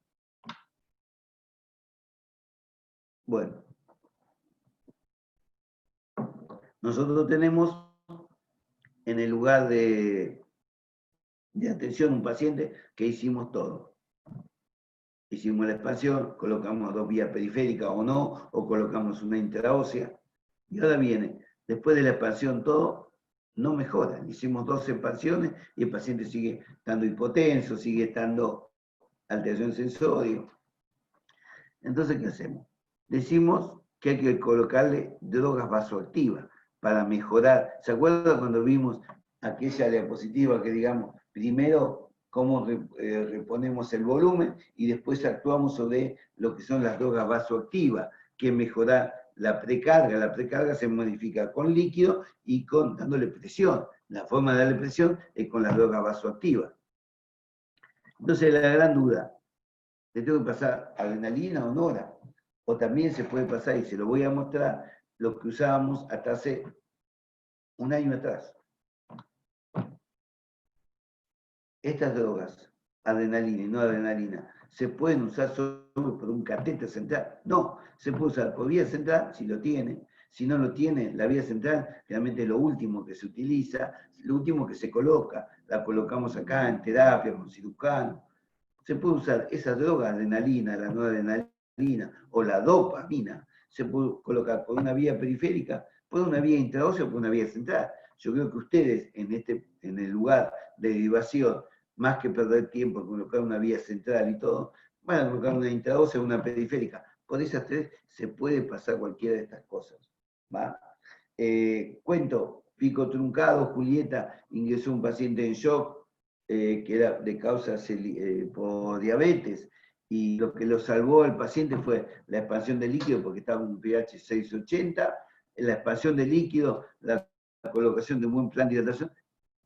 Bueno, nosotros tenemos en el lugar de atención a un paciente que hicimos todo. Hicimos la expansión, colocamos 2 vías periféricas o no, o colocamos una intraósea. Y ahora viene, después de la expansión todo, no mejora. Hicimos 2 expansiones y el paciente sigue estando hipotenso, sigue estando alteración sensorio. Entonces, ¿qué hacemos? Decimos que hay que colocarle drogas vasoactivas para mejorar. ¿Se acuerdan cuando vimos aquella diapositiva que digamos, primero cómo reponemos el volumen y después actuamos sobre lo que son las drogas vasoactivas, que mejorar la precarga? La precarga se modifica con líquido y dándole presión. La forma de darle presión es con las drogas vasoactivas. Entonces la gran duda, ¿le tengo que pasar adrenalina o nora? O también se puede pasar, y se lo voy a mostrar, lo que usábamos hasta hace un año atrás. Estas drogas, adrenalina y no adrenalina, ¿se pueden usar solo por un catéter central? No, se puede usar por vía central, si lo tiene. Si no lo tiene, la vía central realmente es lo último que se utiliza, lo último que se coloca. La colocamos acá en terapia con cirujano. Se puede usar esa droga, adrenalina, la no adrenalina o la dopamina, se puede colocar por una vía periférica, por una vía intraósea o por una vía central. Yo creo que ustedes en el lugar de derivación, más que perder tiempo en colocar una vía central y todo, van a colocar una intraósea o una periférica. Por esas 3 se puede pasar cualquiera de estas cosas. ¿Va? Cuento, pico truncado, Julieta ingresó un paciente en shock, que era de causa por diabetes, y lo que lo salvó al paciente fue la expansión del líquido, porque estaba en un pH 680, la expansión del líquido, la colocación de un buen plan de hidratación,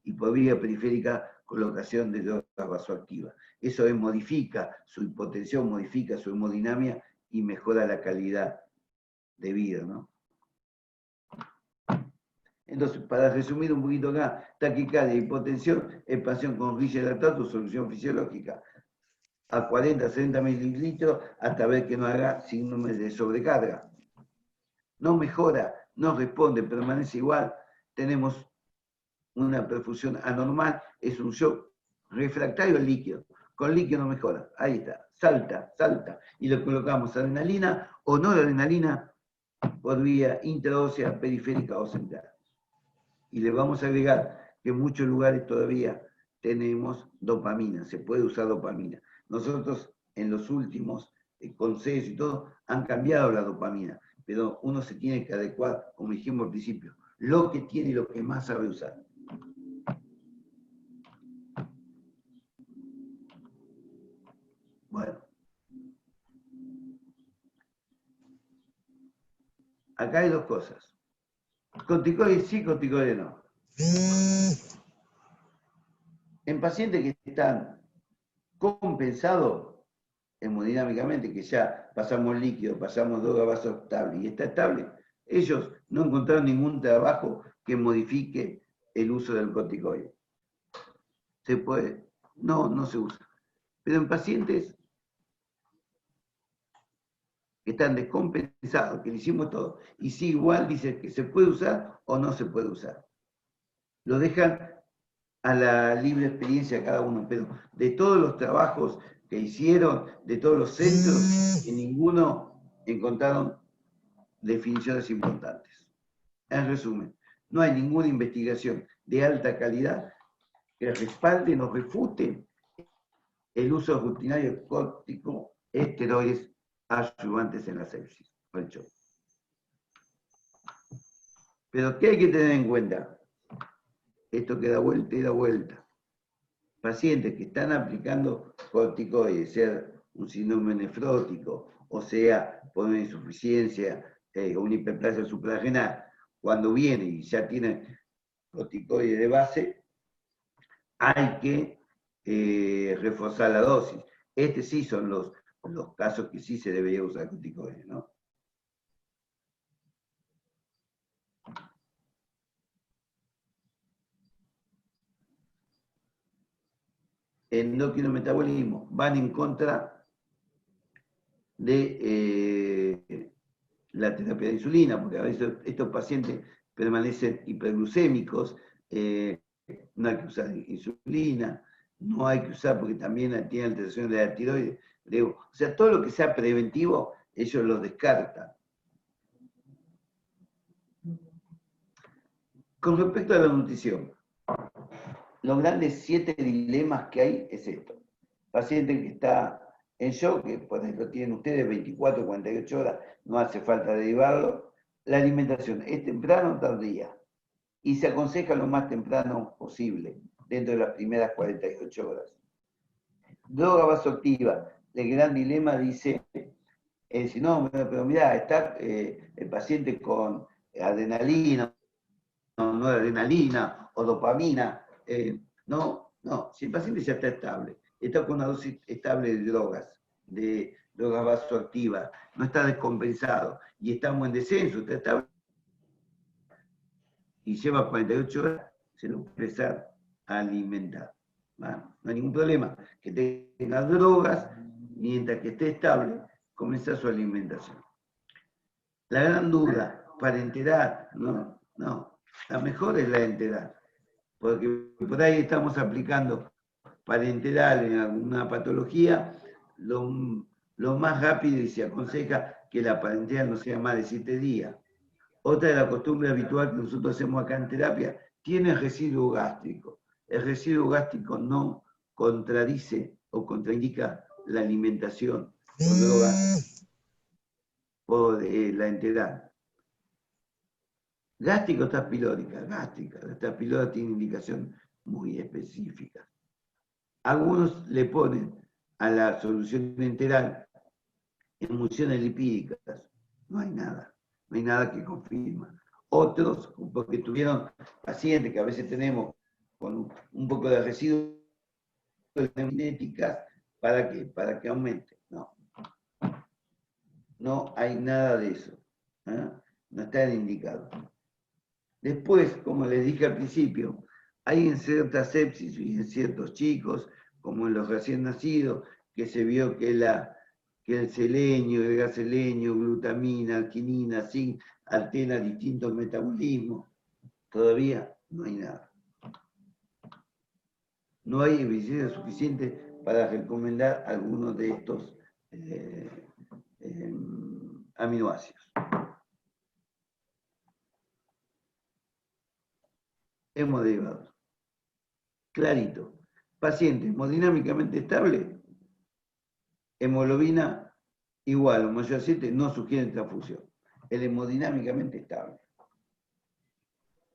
y por vía periférica, colocación de drogas vasoactivas. Eso modifica su hipotensión, modifica su hemodinamia y mejora la calidad de vida, ¿no? Entonces, para resumir un poquito acá, taquicardia, hipotensión, expansión con richilato, solución fisiológica, a 40, 70 mililitros, hasta ver que no haga signos de sobrecarga. No mejora, no responde, permanece igual. Tenemos una perfusión anormal, es un shock refractario al líquido. Con líquido no mejora. Ahí está, salta, salta. Y le colocamos adrenalina o no adrenalina por vía intraósea, periférica o central. Y le vamos a agregar que en muchos lugares todavía tenemos dopamina, se puede usar dopamina. Nosotros en los últimos consejos y todo han cambiado la dopamina, pero uno se tiene que adecuar, como dijimos al principio, lo que tiene y lo que más sabe usar. Bueno. Acá hay 2 cosas. Corticoides sí, corticoides no. En pacientes que están compensados hemodinámicamente, que ya pasamos líquido, pasamos droga vasoestable y está estable, ellos no encontraron ningún trabajo que modifique el uso del corticoide. ¿Se puede? No, no se usa. Pero en pacientes que están descompensados, que le hicimos todo, y sí igual dice que se puede usar o no se puede usar. Lo dejan a la libre experiencia de cada uno, pero de todos los trabajos que hicieron, de todos los centros, en ninguno encontraron definiciones importantes. En resumen, no hay ninguna investigación de alta calidad que respalde o refute el uso rutinario de corticoesteroides ayudantes en la sepsis o el shock. Pero ¿qué hay que tener en cuenta? Esto que da vuelta y da vuelta. Pacientes que están aplicando corticoides, sea un síndrome nefrótico, o sea, por una insuficiencia o una hiperplasia suprarrenal, cuando viene y ya tiene corticoides de base, hay que reforzar la dosis. Estos sí son los casos que sí se debería usar corticoides, ¿no? Endocrinometabolismo van en contra de la terapia de insulina, porque a veces estos pacientes permanecen hiperglucémicos, no hay que usar insulina, no hay que usar porque también tiene alteración de la tiroides. O sea, todo lo que sea preventivo, ellos lo descartan. Con respecto a la nutrición, los grandes 7 dilemas que hay es esto. Paciente que está en shock, que por ejemplo tienen ustedes 24, 48 horas, no hace falta derivarlo. La alimentación es temprano o tardía. Y se aconseja lo más temprano posible, dentro de las primeras 48 horas. Droga vasoactiva, el gran dilema dice, si no, pero mirá, está el paciente con adrenalina, no adrenalina o dopamina, no, si el paciente ya está estable, está con una dosis estable de drogas vasoactivas, no está descompensado y estamos en descenso, está estable y lleva 48 horas, se lo puede empezar a alimentar. Bueno, no hay ningún problema. Que tenga drogas, mientras que esté estable, comienza su alimentación. La gran duda, parenteral, no, la mejor es la enteral, porque por ahí estamos aplicando parenteral en alguna patología, lo más rápido y se aconseja que la parenteral no sea más de 7 días. Otra de la costumbre habitual que nosotros hacemos acá en terapia, tiene residuo gástrico. El residuo gástrico no contradice o contraindica la alimentación o drogas o la enteral. Gástrico, estás pilórica, gástrica. La estapilora tiene indicación muy específica. Algunos le ponen a la solución enteral emulsiones lipídicas. No hay nada que confirma. Otros, porque tuvieron pacientes que a veces tenemos con un poco de residuos genéticas, para que aumente. No hay nada de eso. No está indicado. Después, como les dije al principio, hay en ciertas sepsis y en ciertos chicos, como en los recién nacidos, que se vio que el selenio, el gas selenio, glutamina, alquinina, zinc, altera distintos metabolismos. Todavía no hay nada. No hay evidencia suficiente para recomendar algunos de estos aminoácidos. Hemoderivados. Clarito. Paciente hemodinámicamente estable, hemoglobina igual o mayor a 7, no sugiere transfusión. El hemodinámicamente estable.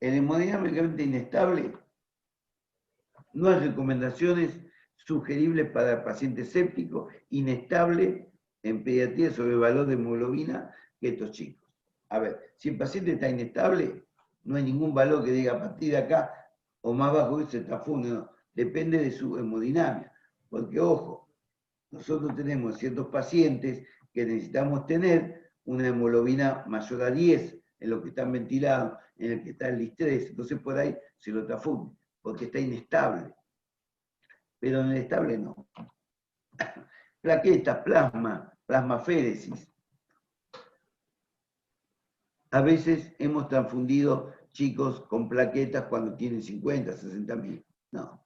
El hemodinámicamente inestable, no hay recomendaciones sugeribles para el paciente séptico, inestable en pediatría sobre el valor de hemoglobina que estos chicos. A ver, si el paciente está inestable, no hay ningún valor que diga a partir de acá o más bajo se transfunde, no. Depende de su hemodinámica. Porque, ojo, nosotros tenemos ciertos pacientes que necesitamos tener una hemoglobina mayor a 10 en los que están ventilados, en el que está el distrés, entonces por ahí se lo transfunde, porque está inestable. Pero en el estable no. Plaquetas, plasmaféresis. A veces hemos transfundido chicos con plaquetas cuando tienen 50, 60 mil. No.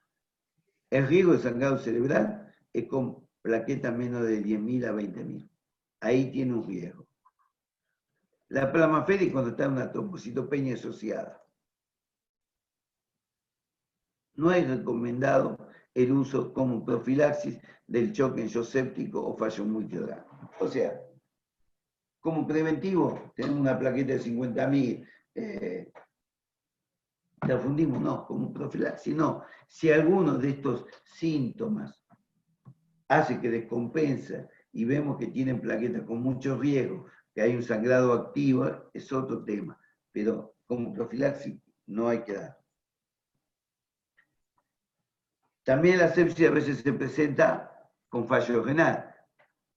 El riesgo de sangrado cerebral es con plaquetas menos de 10.000 a 20.000. Ahí tiene un riesgo. La plasmaféresis cuando está en una trombocitopenia asociada. No hay recomendado el uso como profilaxis del choque en shock séptico o fallo multiorgánico. O sea, Como preventivo, tenemos una plaqueta de 50.000. ¿La fundimos? No. Como profilaxis, no. Si alguno de estos síntomas hace que descompensa y vemos que tienen plaquetas con mucho riesgo, que hay un sangrado activo, es otro tema. Pero como profilaxis no hay que dar. También la sepsis a veces se presenta con fallo renal.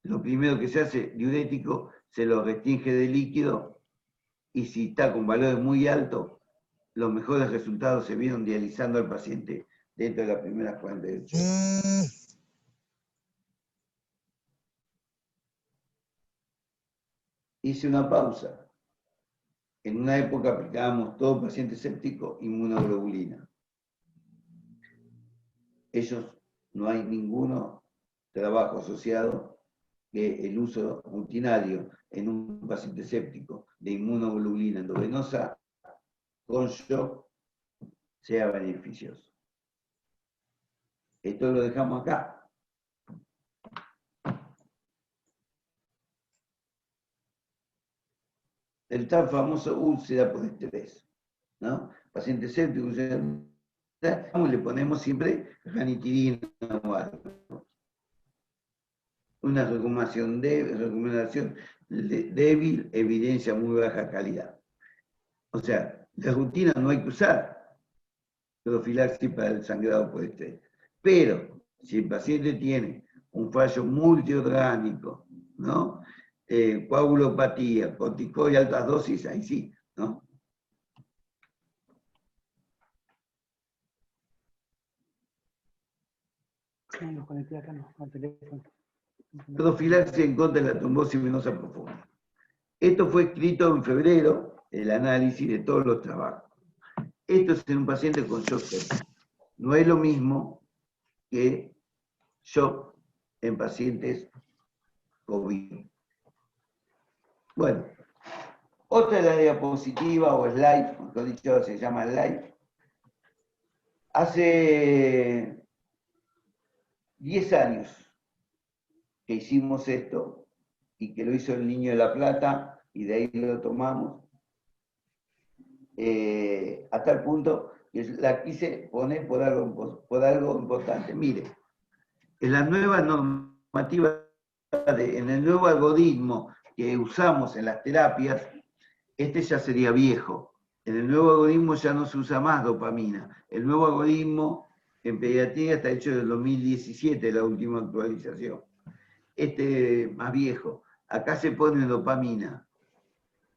Lo primero que se hace, diurético, se lo restringe de líquido y si está con valores muy altos, los mejores resultados se vieron dializando al paciente dentro de las primeras 48 horas. Hice una pausa. En una época aplicábamos todo paciente séptico inmunoglobulina. Ellos no hay ninguno trabajo asociado que el uso rutinario en un paciente séptico de inmunoglobulina endovenosa con shock sea beneficioso. Esto lo dejamos acá. El tan famoso úlcera por estrés, ¿no? Paciente séptico, le ponemos siempre ranitidina o algo. Una recomendación débil, evidencia muy baja calidad. O sea, la rutina no hay que usar profilaxis para el sangrado por estrés. Pero si el paciente tiene un fallo multiorgánico, ¿no? Coagulopatía, corticoide altas dosis, ahí sí, ¿no? Nos conecté acá, no, al teléfono. Profilaxis en contra de la trombosis venosa profunda. Esto fue escrito en febrero, el análisis de todos los trabajos. Esto es en un paciente con shock séptico. No es lo mismo que shock en pacientes COVID. Bueno, otra de la diapositiva o slide, mejor dicho, se llama slide. Hace 10 años que hicimos esto y que lo hizo el Niño de la Plata y de ahí lo tomamos, hasta el punto que la quise poner por algo importante. Mire, en la nueva normativa, en el nuevo algoritmo que usamos en las terapias, este ya sería viejo. En el nuevo algoritmo ya no se usa más dopamina. El nuevo algoritmo en pediatría está hecho del 2017, la última actualización. Este más viejo. Acá se pone dopamina.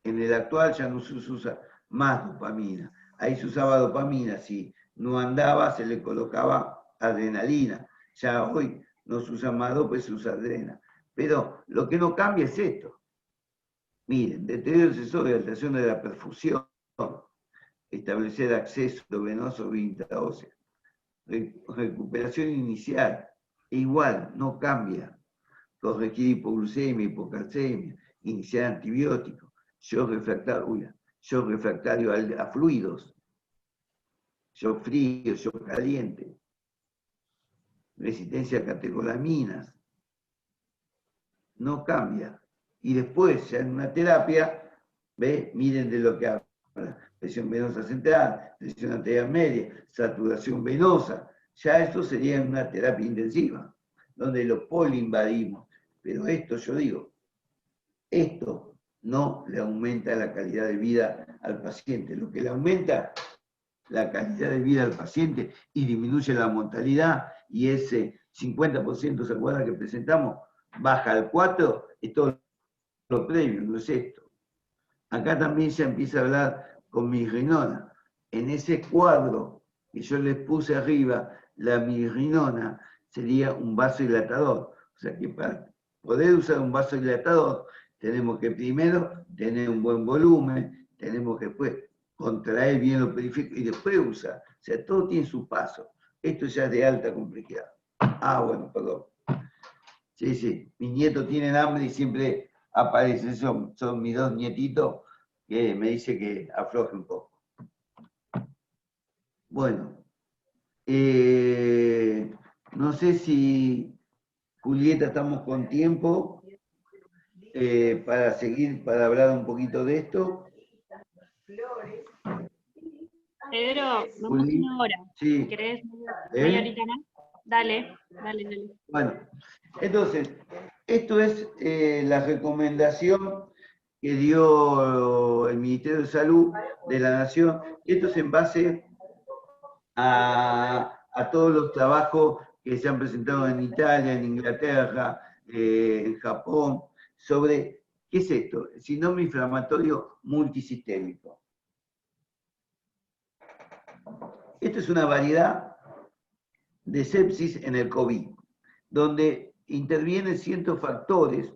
En el actual ya no se usa más dopamina. Ahí se usaba dopamina, si no andaba se le colocaba adrenalina. Ya hoy no se usa más dopamina, se usa adrenalina. Pero lo que no cambia es esto. Miren, deterioro excesivo y alteración de la perfusión, establecer acceso venoso intraóseo, recuperación inicial, e igual, no cambia. Corregir hipoglucemia, hipocalcemia, iniciar antibióticos, shock refractario a fluidos, shock frío, shock caliente, resistencia a catecolaminas, no cambia. Y después, ya en una terapia, miren de lo que habla, presión venosa central, presión arterial media, saturación venosa, ya esto sería una terapia intensiva, donde lo poliinvadimos. Pero esto, yo digo, esto no le aumenta la calidad de vida al paciente. Lo que le aumenta la calidad de vida al paciente y disminuye la mortalidad, y ese 50%, ¿se acuerdan que presentamos? Baja al 4%, es todo lo previo, no es esto. Acá también se empieza a hablar con mirrinona. En ese cuadro que yo les puse arriba, la mirrinona sería un vasodilatador. O sea que para poder usar un vasodilatador, tenemos que primero tener un buen volumen, tenemos que después contraer bien lo periférico y después usar. O sea, todo tiene su paso. Esto ya es de alta complejidad. Bueno, perdón. Sí, mis nietos tienen hambre y siempre aparecen, son mis dos nietitos que me dice que afloje un poco. Bueno, no sé si, Julieta, estamos con tiempo. para seguir, para hablar un poquito de esto. Pedro, vamos una hora. Sí. ¿Querés media horita más? Dale. Bueno, entonces, esto es la recomendación que dio el Ministerio de Salud de la Nación. Esto es en base a todos los trabajos que se han presentado en Italia, en Inglaterra, en Japón, sobre qué es esto, el síndrome inflamatorio multisistémico. Esto es una variedad de sepsis en el COVID, donde intervienen ciertos factores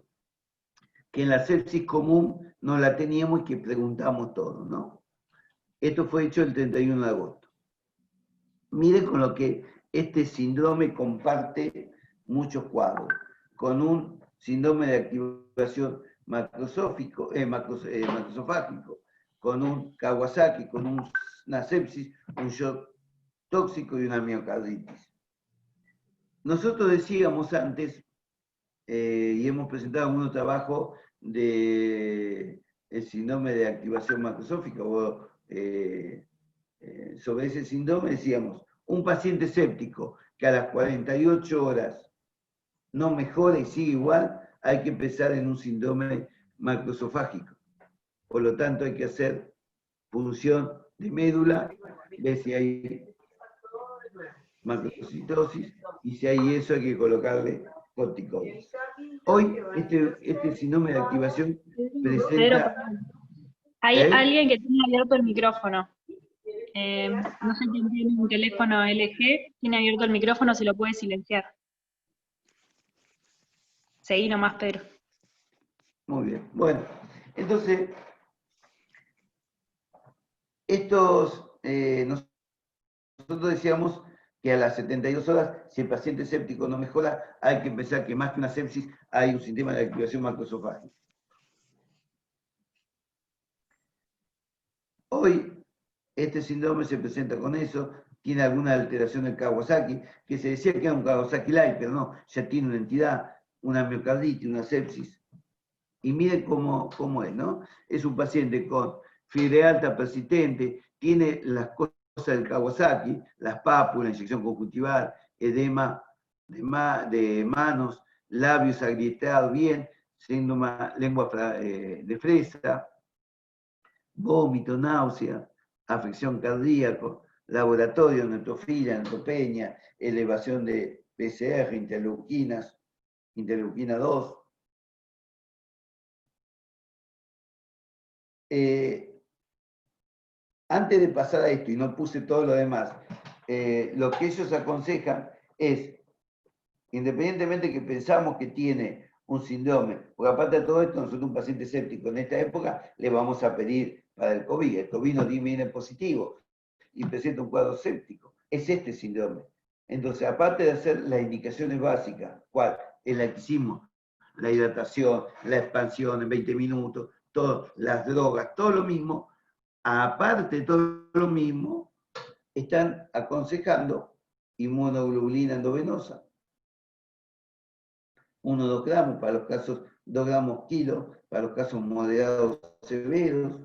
que en la sepsis común no la teníamos y que preguntamos todos, ¿no? Esto fue hecho el 31 de agosto. Miren con lo que este síndrome comparte muchos cuadros, con un síndrome de activación macrosófico, macrosofágico, con un Kawasaki, con una sepsis, un shock tóxico y una miocarditis. Nosotros decíamos antes, y hemos presentado algunos trabajos de el síndrome de activación macrosófica, o sobre ese síndrome decíamos, un paciente séptico que a las 48 horas no mejora y sigue igual, hay que empezar en un síndrome macrosofágico. Por lo tanto, hay que hacer punción de médula, ver si hay macrocitosis, y si hay eso hay que colocarle corticoides. Hoy, este síndrome de activación presenta... Hay alguien que tiene abierto el micrófono. No sé quién tiene un teléfono LG, tiene abierto el micrófono, si lo puede silenciar. Seguí nomás, Pedro. Muy bien. Bueno, entonces, nosotros decíamos que a las 72 horas, si el paciente séptico no mejora, hay que pensar que más que una sepsis hay un sistema de activación macrosofágica. Hoy, este síndrome se presenta con eso, tiene alguna alteración del Kawasaki, que se decía que era un Kawasaki light, pero no, ya tiene una entidad, una miocarditis, una sepsis. Y miren cómo es, ¿no? Es un paciente con fiebre alta persistente, tiene las cosas del Kawasaki, las pápulas, inyección conjuntival, edema de manos, labios agrietados bien, síndrome lengua de fresa, vómito, náusea, afección cardíaca, laboratorio, neutrofilia, neutropenia, elevación de PCR, interleuquina 2. Antes de pasar a esto, y no puse todo lo demás, lo que ellos aconsejan es, independientemente que pensamos que tiene un síndrome, porque aparte de todo esto, nosotros un paciente séptico en esta época le vamos a pedir para el COVID. El COVID nos viene positivo y presenta un cuadro séptico. Es este síndrome. Entonces, aparte de hacer las indicaciones básicas, ¿cuál? El laiccismo, la hidratación, la expansión en 20 minutos, todas las drogas, todo lo mismo, aparte de todo lo mismo, están aconsejando inmunoglobulina endovenosa. 1 o 2 gramos para los casos, 2 gramos kilo para los casos moderados severos,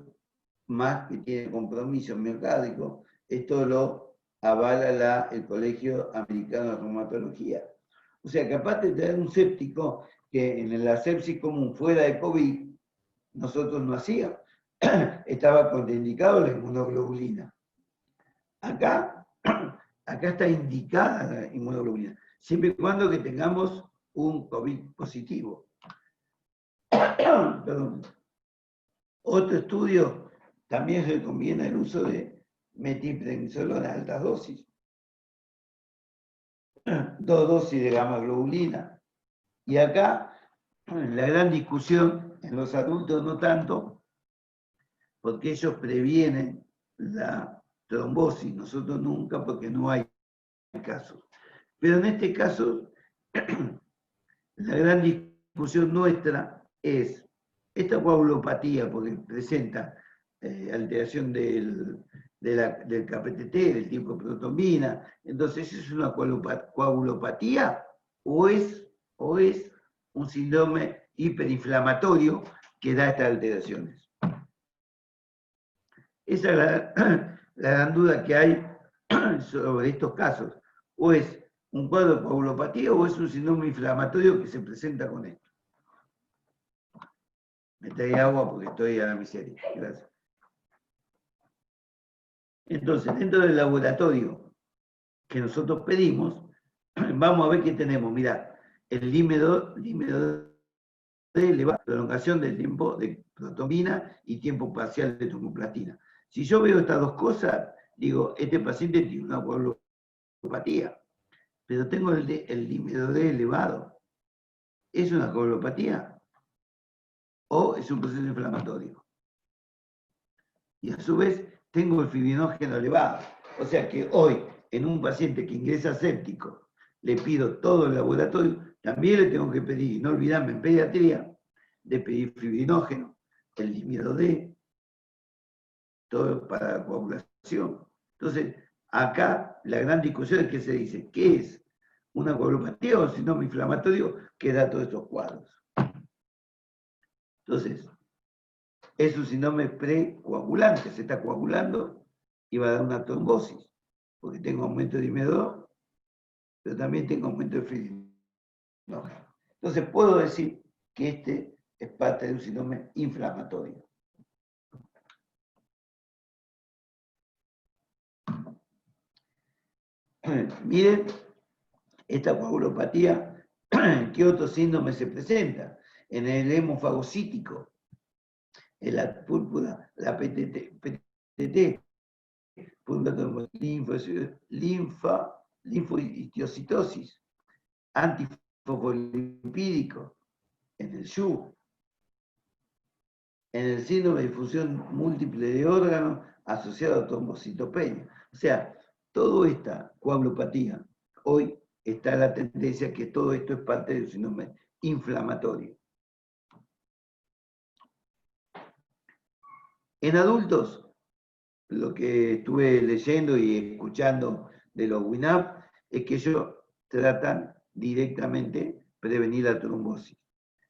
más que tiene compromiso miocárdico. Esto lo avala el Colegio Americano de Reumatología. O sea que aparte de tener un séptico que en la sepsis común fuera de COVID, nosotros no hacíamos. Estaba contraindicado la inmunoglobulina. Acá está indicada la inmunoglobulina, siempre y cuando que tengamos un COVID positivo. Perdón. Otro estudio también recomienda el uso de metilprednisolona en altas dosis. 2 dosis de gamma globulina. Y acá la gran discusión en los adultos no tanto, porque ellos previenen la trombosis, nosotros nunca, porque no hay casos. Pero en este caso, la gran discusión nuestra es esta coagulopatía, porque presenta alteración del KPTT, del tipo de protombina. Entonces, ¿es una coagulopatía o es un síndrome hiperinflamatorio que da estas alteraciones. Esa es la gran duda que hay sobre estos casos. O es un cuadro de coagulopatía o es un síndrome inflamatorio que se presenta con esto. Me trae agua porque estoy a la miseria. Gracias. Entonces, dentro del laboratorio que nosotros pedimos, vamos a ver qué tenemos. Mirá, el límido de elevada prolongación del tiempo de protrombina y tiempo parcial de tromboplastina. Si yo veo estas dos cosas, digo, este paciente tiene una coagulopatía, pero tengo el límido D elevado. ¿Es una coagulopatía? ¿O es un proceso inflamatorio? Y a su vez, tengo el fibrinógeno elevado. O sea que hoy, en un paciente que ingresa séptico, le pido todo el laboratorio, también le tengo que pedir, no olvidarme en pediatría, de pedir fibrinógeno, el límido D, todo para la coagulación. Entonces, acá la gran discusión es que se dice, ¿qué es una coagulopatía o un síndrome inflamatorio que da todos estos cuadros? Entonces, es un síndrome precoagulante, se está coagulando y va a dar una trombosis, porque tengo aumento de límido, pero también tengo aumento de fibrinógeno. Entonces, puedo decir que este es parte de un síndrome inflamatorio. Miren, esta coagulopatía, ¿qué otro síndrome se presenta? En el hemofagocítico, en la púrpura, la PTT, linfohistiocytosis, antifosfolipídico, en el SHU, en el síndrome de difusión múltiple de órganos asociado a trombocitopenia. O sea, toda esta coagulopatía, hoy está la tendencia que todo esto es parte del síndrome inflamatorio. En adultos, lo que estuve leyendo y escuchando de los WINAP es que ellos tratan directamente prevenir la trombosis.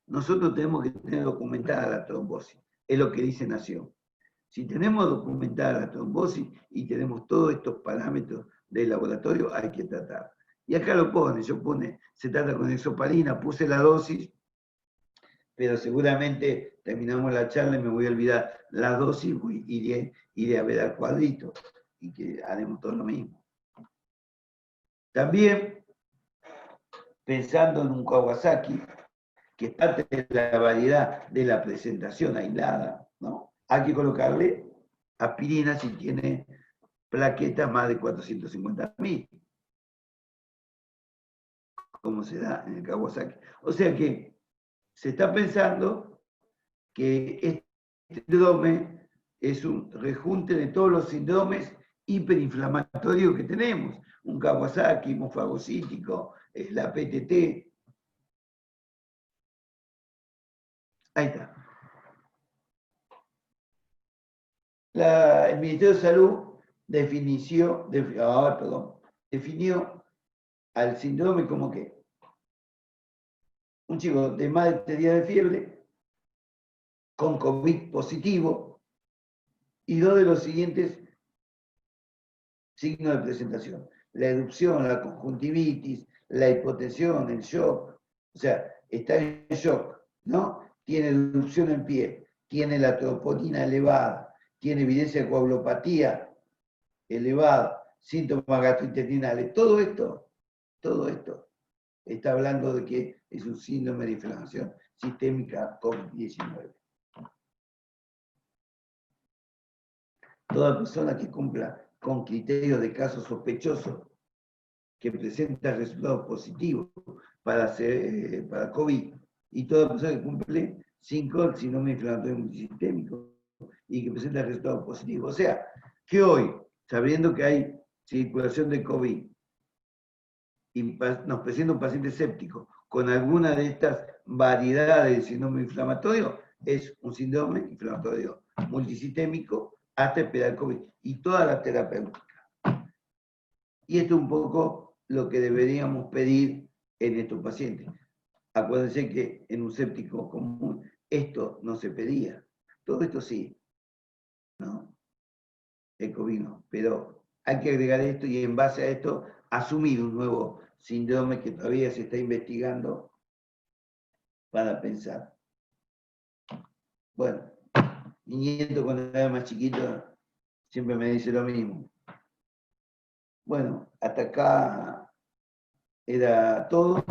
Nosotros tenemos que tener documentada la trombosis, es lo que dice Nación. Si tenemos documentada la trombosis y tenemos todos estos parámetros del laboratorio, hay que tratar. Y acá lo pone, se trata con exopalina, puse la dosis, pero seguramente terminamos la charla y me voy a olvidar la dosis, iré a ver al cuadrito y que haremos todo lo mismo. También, pensando en un Kawasaki, que es parte de la variedad de la presentación aislada, ¿no? Hay que colocarle aspirina si tiene plaquetas más de 450.000, como se da en el Kawasaki. O sea que se está pensando que este síndrome es un rejunte de todos los síndromes hiperinflamatorios que tenemos. Un Kawasaki, hemofagocítico, la PTT. Ahí está. El Ministerio de Salud definió al síndrome como que un chico de más de 3 días de fiebre, con COVID positivo, y dos de los siguientes signos de presentación: la erupción, la conjuntivitis, la hipotensión, el shock. O sea, está en shock, ¿no? Tiene erupción en pie, tiene la troponina elevada, tiene evidencia de coagulopatía elevada, síntomas gastrointestinales. Todo esto está hablando de que es un síndrome de inflamación sistémica COVID-19. Toda persona que cumpla con criterios de caso sospechoso, que presenta resultados positivos para COVID, y toda persona que cumple 5 el síndrome inflamatorio multisistémico y que presenta resultados positivos. O sea, que hoy, sabiendo que hay circulación de COVID y nos presenta un paciente séptico con alguna de estas variedades de síndrome inflamatorio, es un síndrome inflamatorio multisistémico hasta esperar COVID y toda la terapéutica. Y esto es un poco lo que deberíamos pedir en estos pacientes. acuérdense que en un séptico común esto no se pedía. Todo esto sí, ¿no? Ecovino, pero hay que agregar esto y en base a esto asumir un nuevo síndrome que todavía se está investigando para pensar. Bueno, mi nieto cuando era más chiquito siempre me dice lo mismo. Bueno, hasta acá era todo.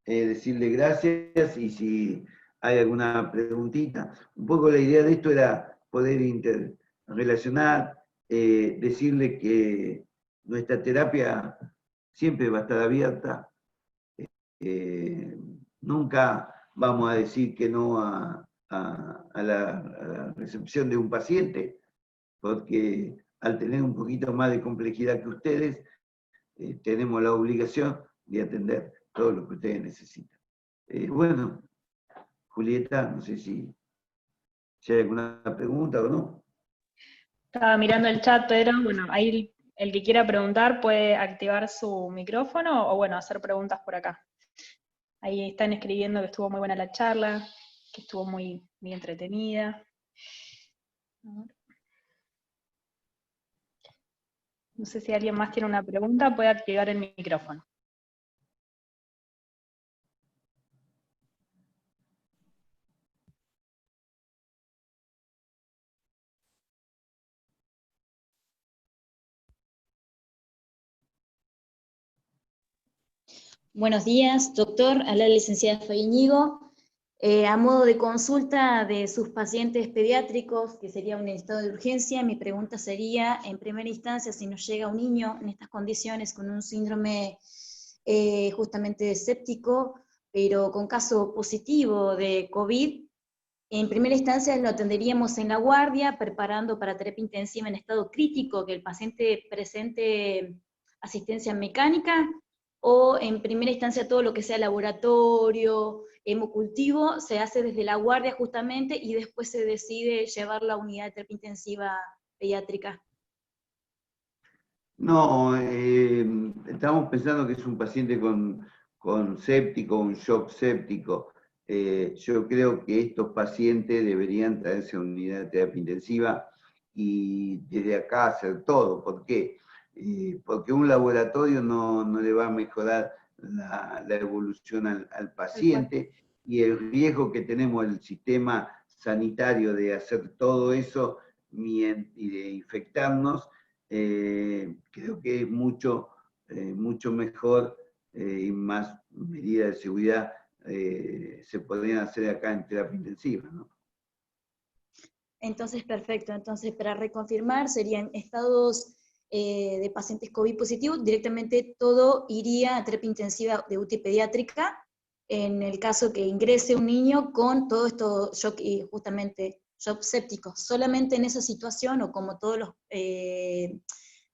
Decirle gracias y si hay alguna preguntita. Un poco la idea de esto era poder interrelacionar, decirle que nuestra terapia siempre va a estar abierta. Nunca vamos a decir que no a la recepción de un paciente, porque al tener un poquito más de complejidad que ustedes, tenemos la obligación de atender todo lo que ustedes necesitan. Bueno, Julieta, no sé si hay alguna pregunta o no. Estaba mirando el chat, pero bueno, ahí el que quiera preguntar puede activar su micrófono o bueno, hacer preguntas por acá. Ahí están escribiendo que estuvo muy buena la charla, que estuvo muy, muy entretenida. No sé si alguien más tiene una pregunta, puede activar el micrófono. Buenos días, doctor. A la licenciada Faíñigo. A modo de consulta de sus pacientes pediátricos, que sería un estado de urgencia, mi pregunta sería, en primera instancia, si nos llega un niño en estas condiciones con un síndrome justamente séptico, pero con caso positivo de COVID, en primera instancia lo atenderíamos en la guardia, preparando para terapia intensiva en estado crítico, que el paciente presente asistencia mecánica, o en primera instancia todo lo que sea laboratorio, hemocultivo, se hace desde la guardia justamente y después se decide llevar la unidad de terapia intensiva pediátrica. No, estamos pensando que es un paciente con séptico, un shock séptico. Yo creo que estos pacientes deberían traerse a unidad de terapia intensiva y desde acá hacer todo. ¿Por qué? Porque un laboratorio no le va a mejorar la evolución al paciente y el riesgo que tenemos el sistema sanitario de hacer todo eso y de infectarnos, creo que es mucho mejor y más medidas de seguridad se podrían hacer acá en terapia intensiva, ¿no? Entonces, perfecto. Entonces, para reconfirmar, serían estados de pacientes COVID positivos, directamente todo iría a terapia intensiva de UTI pediátrica, en el caso que ingrese un niño con todo esto shock y justamente shock séptico. Solamente en esa situación, o como todos los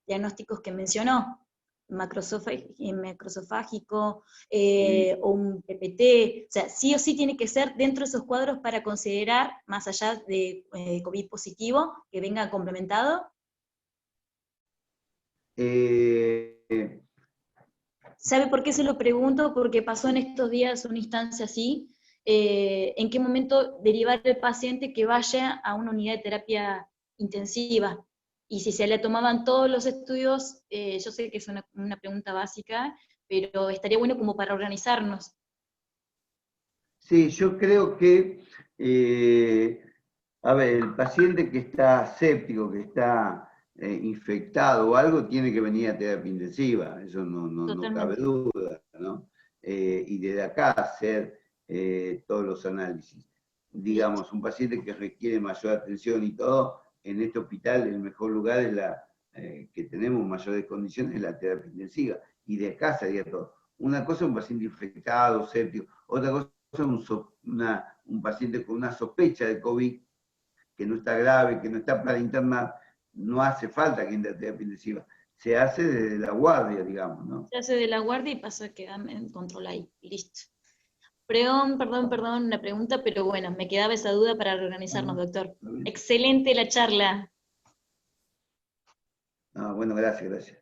diagnósticos que mencionó, macrosofágico, o un PPT, o sea, sí o sí tiene que ser dentro de esos cuadros para considerar, más allá de COVID positivo, que venga complementado. ¿Sabe por qué se lo pregunto? Porque pasó en estos días una instancia así. ¿En qué momento derivar el paciente que vaya a una unidad de terapia intensiva? Y si se le tomaban todos los estudios, yo sé que es una pregunta básica, pero estaría bueno como para organizarnos. Sí, yo creo que, a ver, el paciente que está séptico, que está infectado o algo, tiene que venir a terapia intensiva, eso no cabe duda, ¿no? Y desde acá hacer todos los análisis. Digamos, un paciente que requiere mayor atención y todo, en este hospital el mejor lugar es que tenemos mayores condiciones es la terapia intensiva, y de acá sería todo. Una cosa es un paciente infectado, séptico, otra cosa un paciente con una sospecha de COVID, que no está grave, que no está para internar, no hace falta que entre a terapia intensiva. Se hace desde la guardia, digamos, ¿no? Se hace de la guardia y pasa a quedar en control ahí, y listo. Perdón, una pregunta, pero bueno, me quedaba esa duda para reorganizarnos, doctor. Excelente la charla. Bueno, gracias.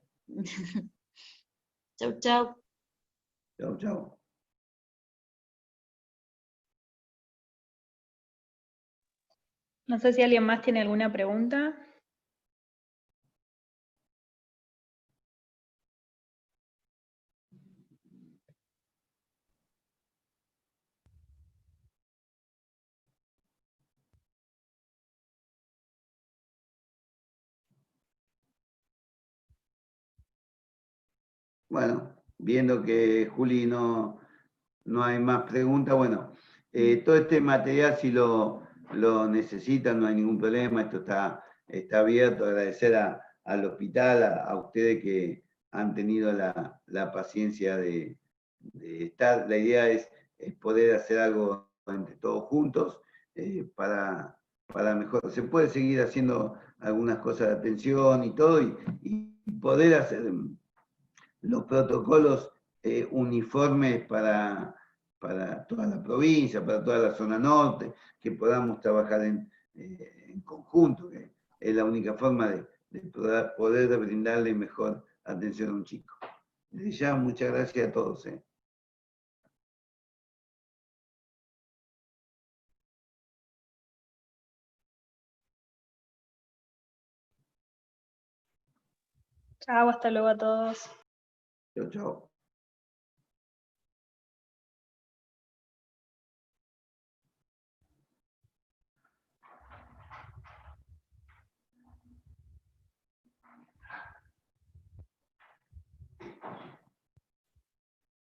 Chau, chau. Chao. No sé si alguien más tiene alguna pregunta. Bueno, viendo que Juli no hay más preguntas, bueno, todo este material si lo necesitan no hay ningún problema, esto está abierto. Agradecer al hospital, a ustedes que han tenido la paciencia de estar. La idea es poder hacer algo entre todos juntos para mejor. Se puede seguir haciendo algunas cosas de atención y todo, y poder hacer los protocolos uniformes para toda la provincia, para toda la zona norte, que podamos trabajar en conjunto, que es la única forma de poder brindarle mejor atención a un chico. Desde ya, muchas gracias a todos. Chao, hasta luego a todos. Chao, chao.